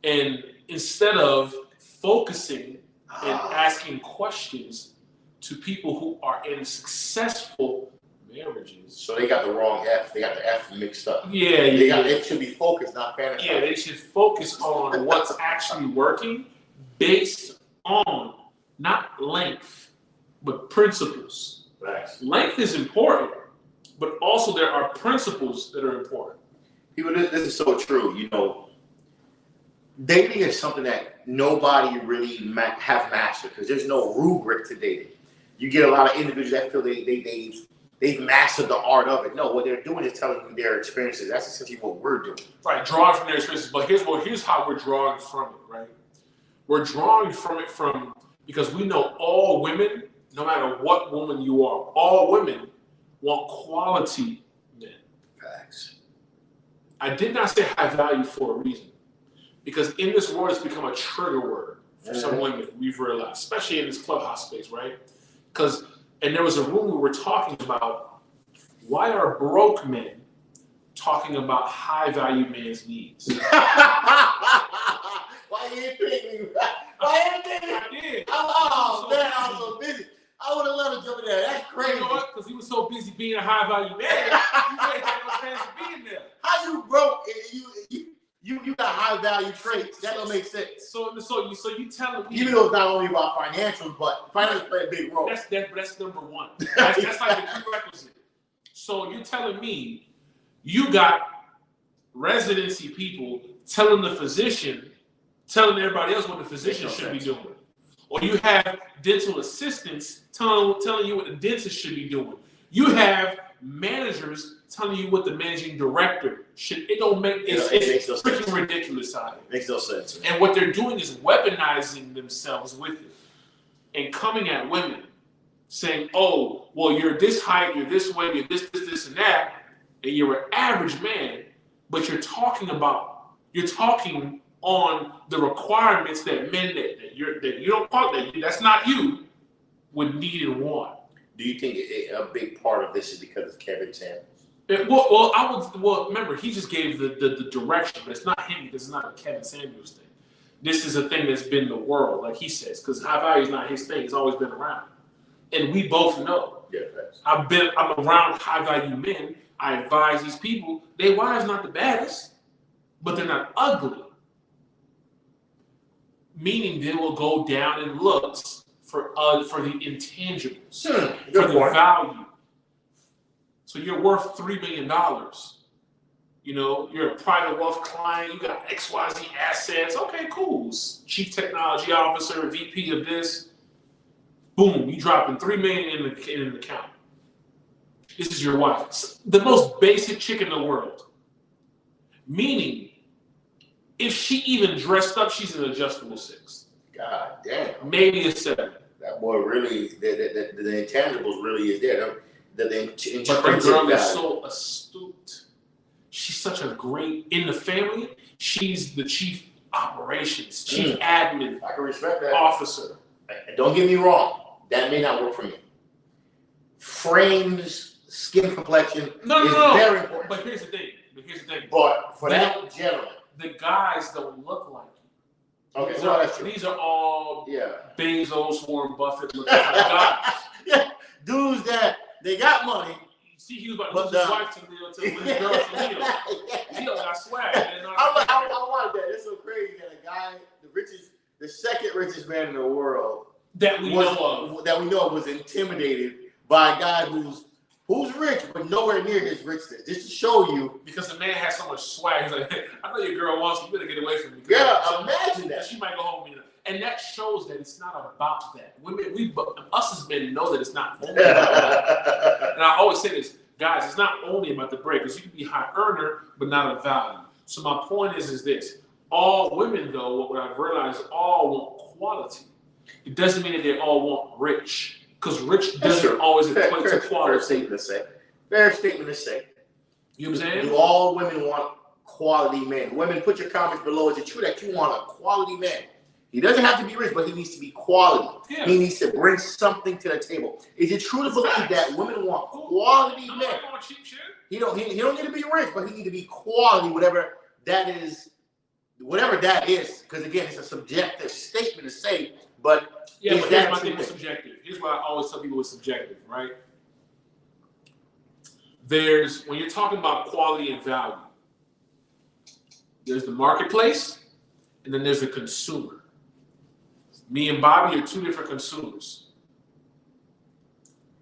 And instead of focusing and asking questions to people who are in successful marriages. So they got the wrong F. They got the F mixed up. Yeah. They should be focused, not fantasizing. Yeah, they should focus on what's actually working based on not length, but principles. Facts. Length is important, but also there are principles that are important. People, this is so true. You know, dating is something that nobody really have mastered because there's no rubric to dating. You get a lot of individuals that feel they've mastered the art of it. No, what they're doing is telling you their experiences. That's essentially what we're doing. Right, drawing from their experiences. But here's how we're drawing from it, right? We're drawing from it because we know all women, no matter what woman you are, all women want quality men. Facts. I did not say high value for a reason. Because in this world, it's become a trigger word for some women, we've realized, especially in this Clubhouse space, right? And there was a room we were talking about, why are broke men talking about high value men's needs? Why you didn't pick me? Why you didn't? I did. Oh, man, I was so busy. I would have loved to jump in there. That's crazy. You know what? Because he was so busy being a high value man, you ain't had no chance of being there. How you broke and you got high value traits. That don't make sense. So you telling me, even though it's not only about financials, but financials play a big role. That's number one. That's like the prerequisite. So you're telling me you got residency people telling everybody else what the physician should be doing. Or you have dental assistants telling you what the dentist should be doing. You have managers telling you what the managing director should. It don't make it's freaking ridiculous out here. Makes no sense. And what they're doing is weaponizing themselves with it and coming at women saying, oh, well, you're this height, you're this way, you're this, and that, and you're an average man, but you're talking on the requirements that men that you don't qualify, that's not you, would need and want. Do you think a big part of this is because of Kevin Samuels? Well, remember, he just gave the direction, but it's not him because it's not a Kevin Samuels thing. This is a thing that's been the world, like he says, because high value is not his thing. It's always been around. And we both know. Yeah, thanks. I'm around high value men. I advise these people, their wives not the baddest, but they're not ugly. Meaning they will go down in looks for the intangibles, for the value. So you're worth $3 million. You know, you're a private wealth client. You got XYZ assets. Okay, cool. Chief technology officer, VP of this. Boom, you dropping $3 million in an account. This is your wife. It's the most basic chick in the world. Meaning, if she even dressed up, she's an adjustable 6. God damn. Maybe a 7. That boy really, the intangibles really is there. But the girl is so astute. She's such a great, in the family, she's the chief operations, chief admin. I can respect that. Officer. Don't get me wrong. That may not work for me. Frames, skin complexion is very important. But here's the thing. But for that gentleman. The guys don't look like you. Okay, these are all Bezos, Warren Buffett, looking guys. Yeah, dudes that they got money. See, he was about to lose his wife to Leo, to his girl to Leo. Leo got swag. I like that. It's so crazy that a guy, the second richest man in the world, that we know of was intimidated by a guy who's rich but nowhere near his richness. Just to show you, because the man has so much swag. He's like, hey, I know your girl wants you. You better get away from me. Yeah, imagine that. She might go home. And that shows that it's not about that. Us as men know that it's not only about that. And I always say this, guys, it's not only about the break, because you can be a high earner, but not a value. So my point is this. All women, though, what I've realized, all want quality. It doesn't mean that they all want rich, because rich doesn't always equate to quality. Fair statement to say. You know what I'm saying? Do all women want quality men? Women, put your comments below. Is it true that you want a quality man? He doesn't have to be rich, but he needs to be quality. Yeah. He needs to bring something to the table. Is it true to believe that women want quality men? Want cheap shit. He don't need to be rich, but he need to be quality, whatever that is. Because again, it's a subjective statement to say. But here's my thing with subjective. Here's what I always tell people with subjective, right? When you're talking about quality and value, there's the marketplace, and then there's the consumer. Me and Bobby are two different consumers.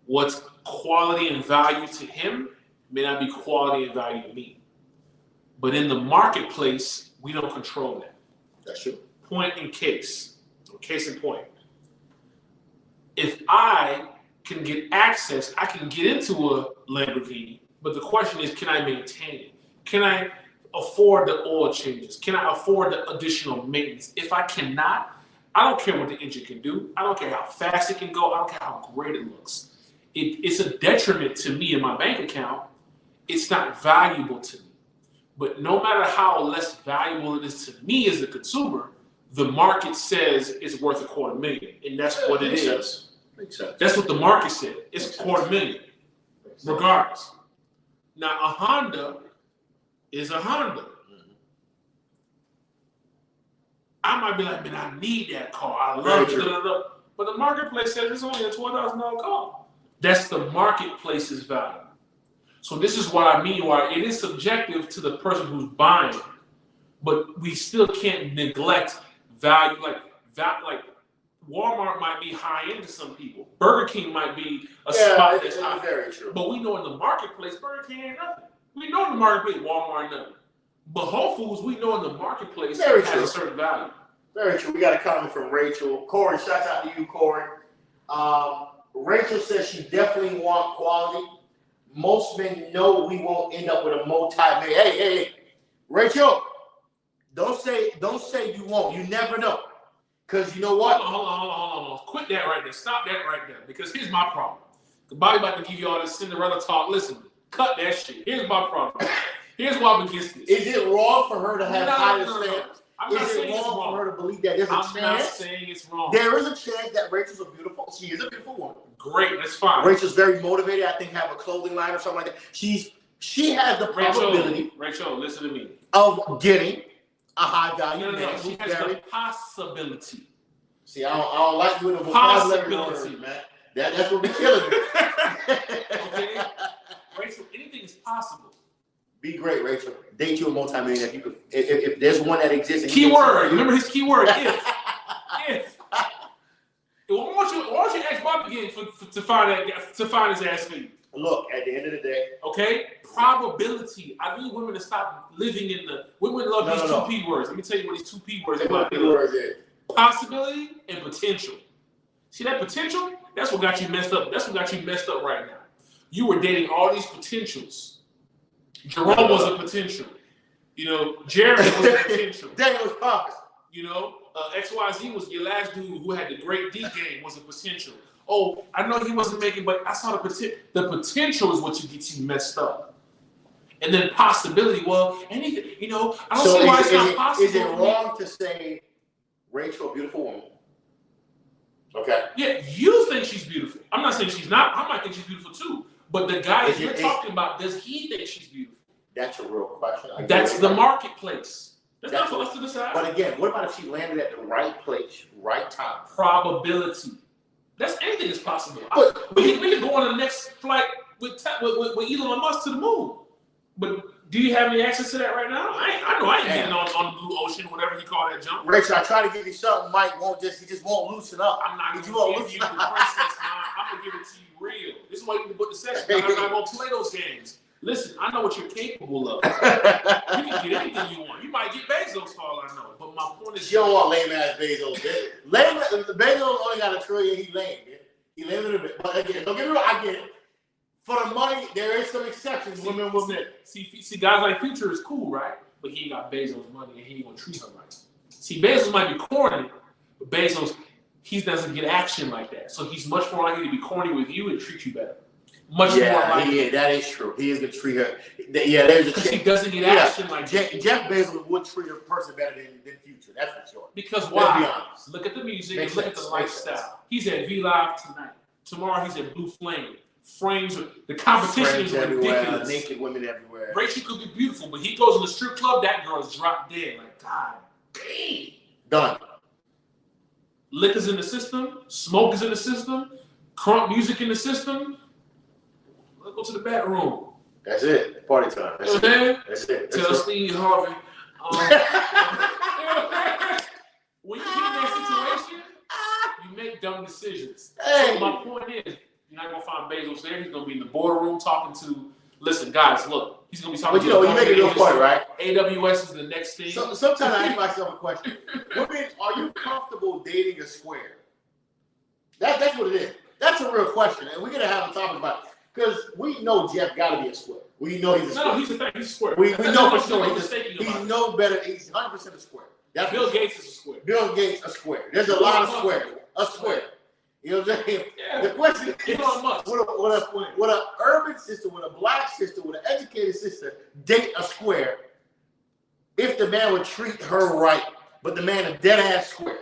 What's quality and value to him may not be quality and value to me. But in the marketplace, we don't control that. That's true. Point in case. Case in point. If I can get access, I can get into a Lamborghini, but the question is, can I maintain it? Can I afford the oil changes? Can I afford the additional maintenance? If I cannot, I don't care what the engine can do. I don't care how fast it can go. I don't care how great it looks. It's a detriment to me in my bank account. It's not valuable to me. But no matter how less valuable it is to me as a consumer, the market says it's worth $250,000, and that's what it is. Makes sense. That's what the market said. It's $250,000, regardless. Now, a Honda is a Honda. I might be like, man, I need that car. I love it. But the marketplace says it's only a $12,000 car. That's the marketplace's value. So this is what I mean why it is subjective to the person who's buying, but we still can't neglect value. Like Walmart might be high end to some people. Burger King might be a spot that's high. Very true. But we know in the marketplace, Burger King ain't nothing. We know in the marketplace, Walmart ain't nothing. But Whole Foods, we know in the marketplace has a certain value. Very true. We got a comment from Rachel. Corey, shout out to you, Corey. Rachel says she definitely wants quality. Most men know we won't end up with a multi-million. Hey, Rachel, don't say you won't. You never know. Because you know what? Hold on. Quit that right there. Stop that right there. Because here's my problem. Bobby about to give you all this Cinderella talk. Listen, cut that shit. Here's my problem. Here's why I'm against this. Is it wrong for her to have higher standards? Is it wrong for her to believe that there's a chance? I'm not saying it's wrong. There is a chance that Rachel's beautiful. She is a beautiful woman. Great, that's fine. Rachel's very motivated. I think have a clothing line or something like that. She has the probability. Rachel, listen to me. Of getting a high value man. She has the possibility. See, I don't like you in the vocabulary words, man. That's what we're killing you. Okay, Rachel, anything is possible. Be great, Rachel. Date you a multi-millionaire. If there's one that exists. Keyword. Remember his keyword. If. Why don't you ask Bob again to find his ass for you? Look, at the end of the day. Okay? Probability. I need women to stop living in the. Women love these two P words. Let me tell you what these two P words are. Possibility and potential. See that potential? That's what got you messed up. That's what got you messed up right now. You were dating all these potentials. Jerome was a potential. Jeremy was a potential. Daniel was popping. XYZ was your last dude who had the great D game was a potential. Oh, I know he wasn't making, but I saw the potential. The potential is what gets you messed up. And then possibility, well, anything, I don't see why it's not possible. Is it wrong to say Rachel, a beautiful woman? Okay. Yeah, you think she's beautiful. I'm not saying she's not. I might think she's beautiful too. But the guy you're talking about, does he think she's beautiful? That's a real question. That's the marketplace. That's not for us to decide. But again, what about if she landed at the right place, right time? Probability. That's anything is possible. But we can go on the next flight with Elon Musk to the moon. But do you have any access to that right now? I know I ain't getting on the blue ocean, whatever he called that jump. Rachel, I try to give you something. Mike he just won't loosen up. I'm not going to give you the princess. I'm going to give it to you real. This is why you can put the session. I'm not going to play those games. Listen, I know what you're capable of. You can get anything you want. You might get Bezos for all I know. But my point is, you don't want lame ass Bezos. Bezos only got $1 trillion. He lame. He lame a little bit. But again, don't get me wrong. I get it. For the money, there is some exceptions. Women. See, guys like Future is cool, right? But he ain't got Bezos' money and he ain't gonna treat her right. See, Bezos might be corny, but Bezos, he doesn't get action like that. So he's much more likely to be corny with you and treat you better. Much more likely. Yeah, that is true. He is gonna treat her. Yeah, there's a because he doesn't get action like that. Jeff Bezos would treat a person better than Future. That's for sure. Because why? Let's be honest. Look at the music and look at the lifestyle. He's at V Live tonight. Tomorrow he's at Blue Flame. Frames, the competition is ridiculous. Naked women everywhere. Rachel could be beautiful, but he goes in the strip club, that girl's drop dead. Like, God dang. Done. Liquor's in the system, smoke is in the system, crunk music in the system. Let's go to the bedroom. That's it. Party time. That's it. Tell Steve Harvey. When you get in that situation, you make dumb decisions. Hey. So my point is, you're not gonna find Bezos there. He's gonna be in the boardroom talking to. Listen, guys, look. He's gonna be talking. But you know, you make a good point, right? AWS is the next thing. Sometimes I ask myself a question: women, are you comfortable dating a square? That's what it is. That's a real question, and we're gonna have a topic about it because we know Jeff got to be a square. We know he's a square. No, he's a thing. He's a square. We know for sure. He's no better. He's 100% a square. That's Bill Gates is a square. Bill Gates a square. There's a lot of squares. A square. You know what I'm saying? Yeah. The question is, would an urban sister, would a black sister, would an educated sister date a square if the man would treat her right, but the man a dead ass square?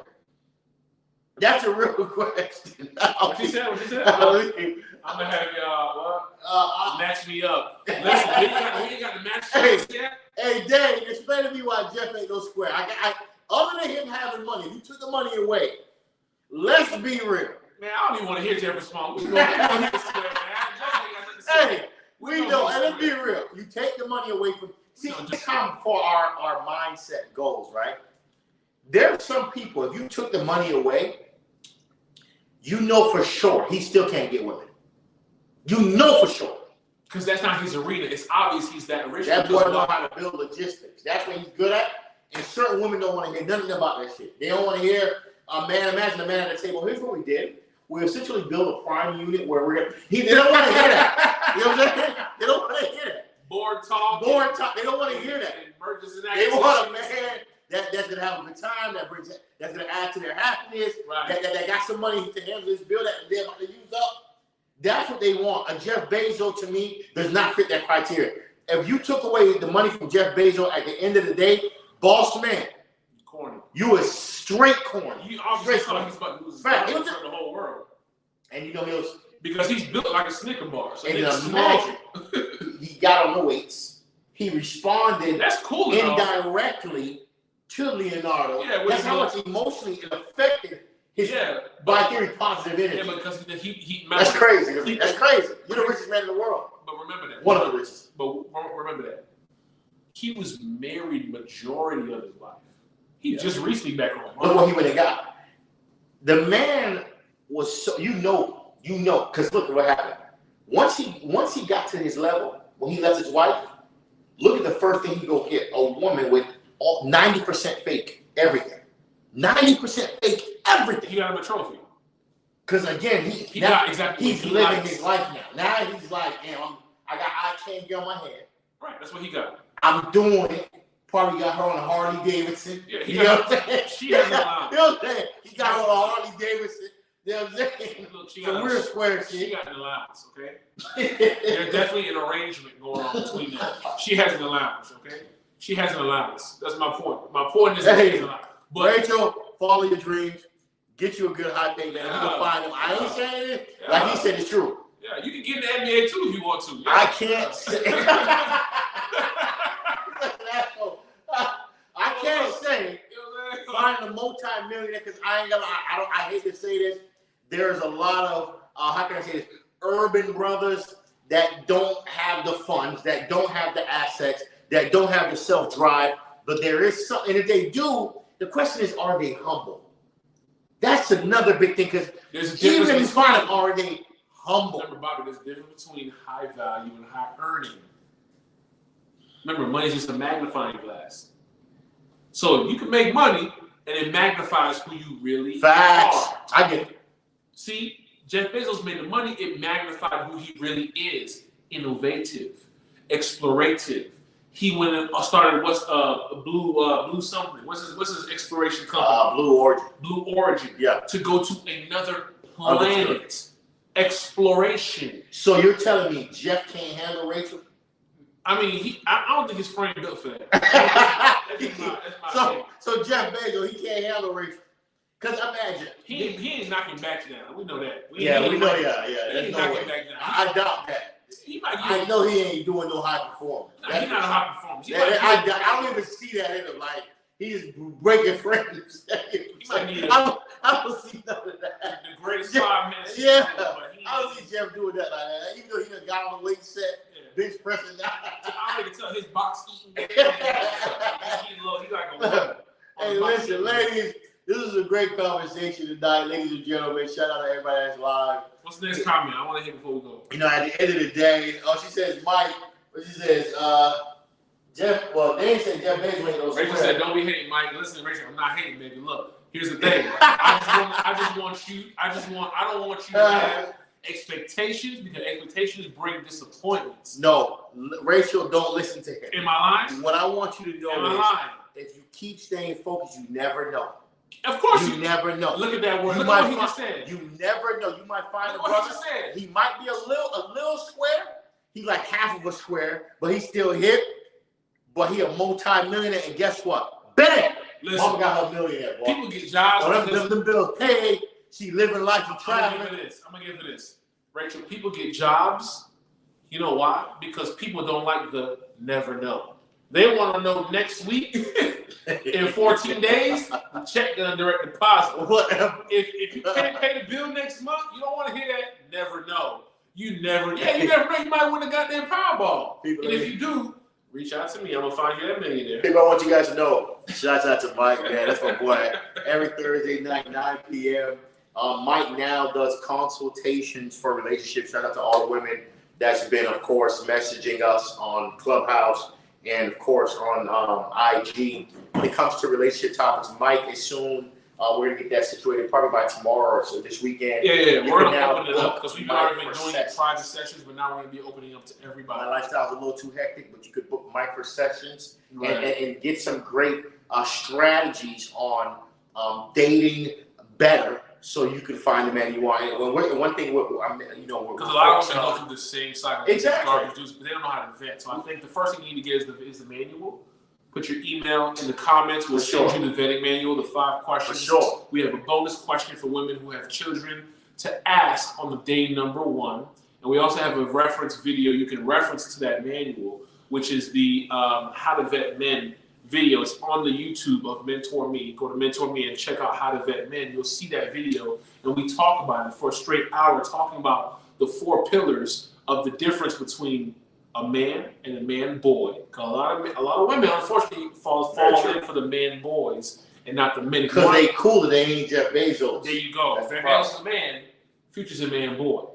That's a real question. What she said? I'm gonna have y'all match me up. Listen, we ain't got to match yet. Hey, Dave, explain to me why Jeff ain't no square. Other than him having money, if you took the money away, let's be real. Man, I don't even want to hear Jeff respond. We gonna hear the square, man. Hey, we know, and let's be real. You take the money away from. See, this how far our mindset goes, right? There are some people, if you took the money away, you know for sure he still can't get women. You know for sure. Because that's not his arena. It's obvious he's that rich. That boy knows how to build logistics. That's what he's good at. And certain women don't want to hear nothing about that shit. They don't want to hear imagine a man at the table. Here's what we did. We essentially built a prime unit where we're going to. They don't want to hear that. You know what I'm saying? They don't want to hear that. Board talk. They don't want to hear that. They want a man that's going to have a good time, that's going to add to their happiness, right. that got some money to handle this bill that they're about to use up. That's what they want. A Jeff Bezos, to me, does not fit that criteria. If you took away the money from Jeff Bezos at the end of the day, boss man, corny. You a straight corny. You obviously thought he was about to lose the whole world. And you know he was because he's built like a Snicker bar. So and imagine he got on the weights. He responded. That's cool. Indirectly to Leonardo. Yeah, that's how much emotionally it affected his by theory positive energy. Yeah, because he that's crazy. That's crazy. You're the richest man in the world. But remember that. One of the richest. But remember that. He was married majority of his life. He just recently back home. Look what he went and got. The man was so you know, because look at what happened. Once he got to his level, when he left his wife, look at the first thing he go get a woman with 90% fake everything. 90% fake everything. He got him a trophy. Because again, he's living his life now. Now he's like, damn, I can't get on my head. Right, that's what he got. I'm doing it. Probably got her on a Harley Davidson. Yeah, you know what I'm saying? She has an allowance. You know what I'm saying? He got her on a Harley Davidson. You know what I'm saying? Look, some real square shit. She got an allowance, okay? There's definitely an arrangement going on between them. She has an allowance, okay? She has an allowance. That's my point. My point is that she has an allowance. But Rachel, follow your dreams. Get you a good hot date, man. You can find him. I ain't saying it. Like he said, it's true. Yeah, you can get in the NBA too if you want to. Yeah. I can't say. I multi-millionaire, because I ain't gonna lie, I hate to say this, there's a lot of, how can I say this, urban brothers that don't have the funds, that don't have the assets, that don't have the self-drive, but there is something, and if they do, the question is, are they humble? That's another big thing, because even in front of, are they humble? Remember, Bobby, there's a difference between high value and high earning. Remember, money is just a magnifying glass. So you can make money, and it magnifies who you really Facts. are. I get it. See, Jeff Bezos made the money, it magnified who he really is. Innovative, explorative. He went and started Blue something. What's his exploration company? Blue Origin. Blue Origin. Yeah. To go to another planet. Exploration. So you're telling me Jeff can't handle Rachel? I mean, I don't think his frame built for that. That's my so Jeff Bezos, he can't handle Rachel. Because imagine. He ain't knocking back down. We know that. We know, He ain't knocking back down. I doubt that. I know he ain't doing no high performance. Nah, he's not a high performer. I don't even see that in him. Like, he's breaking frames. I don't see none of that. The greatest 5 minutes. Yeah. I don't see Jeff doing that like that. Even though he done got on the weight set, bench pressing. I can tell his box eating. He like a woman. Hey, listen, ladies. This is a great conversation tonight, ladies and gentlemen. Shout out to everybody that's live. What's the next comment? I want to hear before we go. You know, at the end of the day, she says, Mike, she says, Jeff, well, they ain't said Jeff Bezos ain't no Rachel said, don't be hating, Mike. Listen, Rachel, I'm not hating, baby. Look, here's the thing. I don't want you to have expectations, because expectations bring disappointments. No, Rachel, don't listen to him. Am I lying? What I want you to know is, if you keep staying focused, you never know. Of course you never know. Look at that word. Look at what he just said. You never know. You might find a brother. He just said. He might be a little square. He's like half of a square, but he's still hip. But he a multi-millionaire, and guess what? Bang! Listen, Mama got her millionaire, boy. People get jobs. Them bills paid. She living life. She traveling. I'm gonna give you this. Rachel, people get jobs. You know why? Because people don't like the never know. They want to know next week, in 14 days, the check done direct deposit. Whatever. If you can't pay the bill next month, you don't want to hear that. Never know. You never know. You might win a goddamn Powerball. And if you do, reach out to me. I'm gonna find you that millionaire. People, I want you guys to know. Shouts out to Mike, man. That's my boy. Every Thursday night, 9 p.m. Mike now does consultations for relationships. Shout out to all the women that's been, of course, messaging us on Clubhouse. And of course on IG. When it comes to relationship topics, Mike is soon. We're gonna get that situated probably by tomorrow or so this weekend. Yeah. We're gonna open it up because we've already been doing private sessions, but now we're gonna be opening up to everybody. My lifestyle's a little too hectic, but you could book Mike for sessions and get some great strategies on dating better, so you can find the man you want. And one thing, because a lot of women go through the same cycle. Exactly. But they don't know how to vet. So I think the first thing you need to get is the manual. Put your email in the comments. We'll send you the vetting manual, the 5 questions. For sure. We have a bonus question for women who have children to ask on the day number 1. And we also have a reference video you can reference to that manual, which is the How to Vet Men video. It's on the YouTube of Mentourme. Go to Mentourme and check out How to Vet Men. You'll see that video, and we talk about it for a straight hour, talking about the 4 pillars of the difference between a man and a man boy. A lot of women, unfortunately, fall in for the man boys and not the men. Because they cooler, they ain't Jeff Bezos. There you go. If Bezos is a man, Future's a man boy.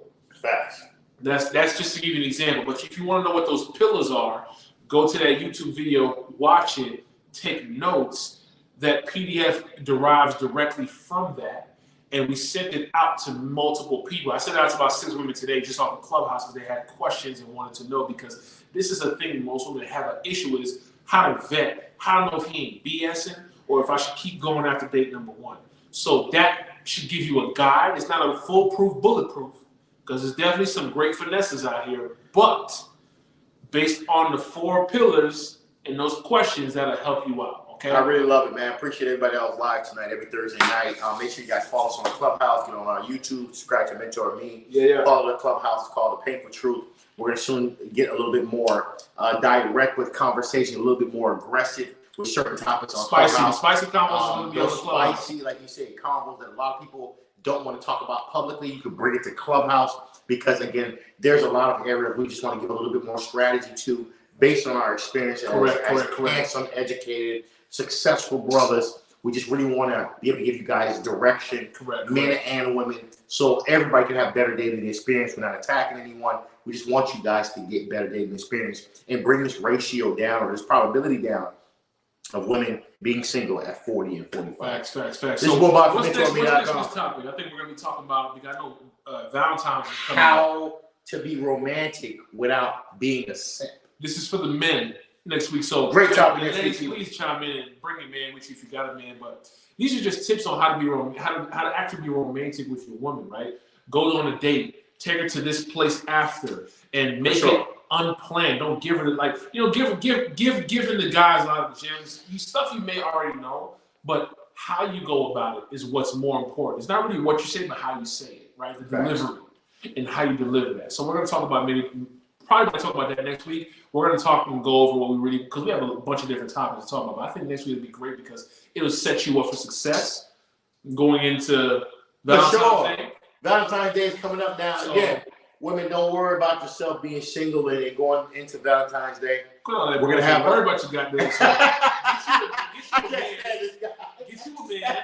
Facts. That's just to give you an example. But if you want to know what those pillars are, go to that YouTube video, watch it, take notes. That PDF derives directly from that. And we sent it out to multiple people. I sent it out to about 6 women today just off of Clubhouse because they had questions and wanted to know, because this is a thing most women have an issue with, is how to vet, how to know if he ain't BSing or if I should keep going after date number 1. So that should give you a guide. It's not a foolproof, bulletproof, because there's definitely some great finesses out here, but based on the 4 pillars and those questions, that'll help you out. Okay. I really love it, man. Appreciate everybody else live tonight every Thursday night. Make sure you guys follow us on Clubhouse, get on our YouTube, subscribe to Mentourme. Yeah. Follow the Clubhouse. It's called The Painful Truth. We're going to soon get a little bit more direct with conversation, a little bit more aggressive with certain topics on spicy Clubhouse. spicy combos. Those spicy, like you said, combos that a lot of people don't want to talk about publicly. You can bring it to Clubhouse because, again, there's a lot of areas we just want to give a little bit more strategy to based on our experience as handsome, educated, successful brothers. We just really want to be able to give you guys direction, men and women, so everybody can have better dating experience. We're not attacking anyone. We just want you guys to get better dating experience and bring this ratio down or this probability down of women being single at 40 and 45. Facts. This is what what's next topic? I think we're going to be talking about, because I know Valentine's is coming how to be romantic without being a simp. This is for the men next week. So great topic next ladies, week. Please chime in and bring a man with you if you got a man. But these are just tips on how to actually be romantic with your woman, right? Go on a date, take her to this place after, and make it unplanned. Don't give her giving the guys a lot of gems. Stuff you may already know, but how you go about it is what's more important. It's not really what you say, but how you say it, right? The delivery and how you deliver that. So we're going to talk about probably going to talk about that next week. We're going to talk and go over what we really, because we have a bunch of different topics to talk about. But I think next week will be great because it'll set you up for success going into Valentine's Day. Valentine's Day is coming up now. So, again, women, don't worry about yourself being single and going into Valentine's Day. We're going to have worry about you goddamn self. Get you a man.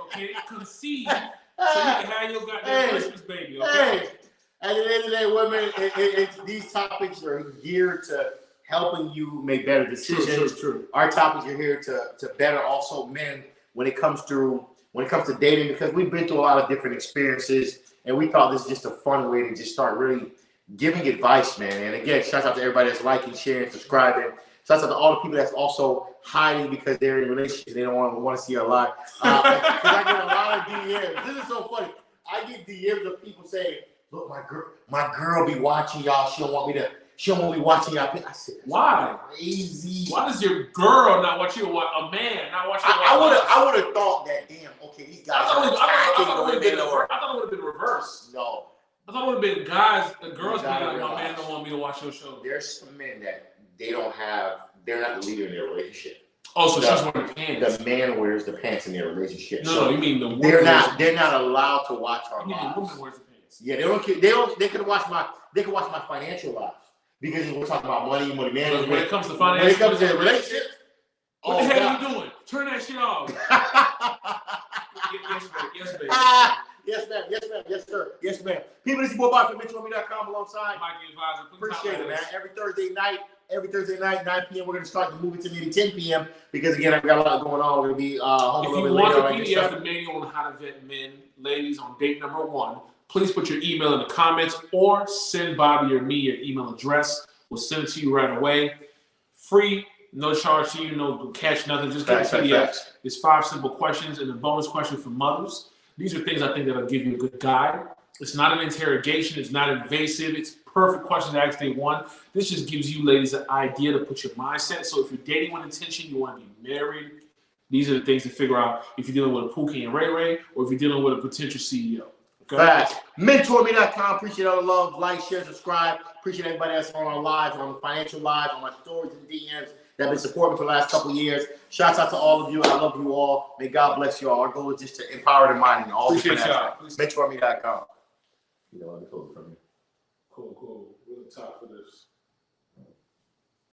Okay, conceive so you can have your goddamn Christmas baby. Okay. At the end of the day, women, these topics are geared to helping you make better decisions. True. Our topics are here to better also men when it comes to dating, because we've been through a lot of different experiences, and we thought this is just a fun way to just start really giving advice, man. And again, shout out to everybody that's liking, sharing, subscribing. Shout out to all the people that's also hiding because they're in relationships. They don't want to see a lot. Because I get a lot of DMs. This is so funny. I get DMs of people saying, "Look, my girl be watching y'all. She don't want me watching y'all." I said, why? Crazy. Why does your girl not want you to watch a man not watch you? I would have thought that. Damn. Okay, these guys. I thought it would have been reversed. No. I thought it would have been the girls being like, my man don't want me to watch your show. There's some men that they're not the leader in their relationship. Oh, so she's wearing the pants. The man wears the pants in their relationship. No, you mean the woman? They're not allowed to watch our lives. The woman wears the pants. Yeah, they can watch my financial lives because we're talking about money management. When it comes to finance, when it comes to relationships, what the hell are you doing? Turn that shit off. Yes, baby. Yes, ma'am. Yes, sir. Yes, ma'am. People, this is your boy from Mentourme.com alongside. Mikey Advisor. Appreciate it, man. Every Thursday night, 9 p.m. We're going to start the movie to maybe 10 p.m. because, again, I've got a lot going on. We're going to be home a little bit later. If you want the PDF, the manual on how to vet men, ladies, on date number 1, please put your email in the comments or send Bobby or me your email address. We'll send it to you right away. Free, no charge to you, no catch, nothing. Just get the PDF. It's 5 simple questions and a bonus question for mothers. These are things I think that'll give you a good guide. It's not an interrogation. It's not invasive. It's perfect questions to ask day 1. This just gives you ladies an idea to put your mindset. So if you're dating with intention, you want to be married, these are the things to figure out if you're dealing with a Pookie and Ray Ray or if you're dealing with a potential CEO. Okay? Facts. Mentourme.com. Appreciate all the love. Like, share, subscribe. Appreciate everybody that's on our lives, on the financial lives, on my stories and DMs that have been supporting me for the last couple of years. Shouts out to all of you. I love you all. May God bless you all. Our goal is just to empower the mind in all different aspects. Mentourme.com. You know, let me close it from you.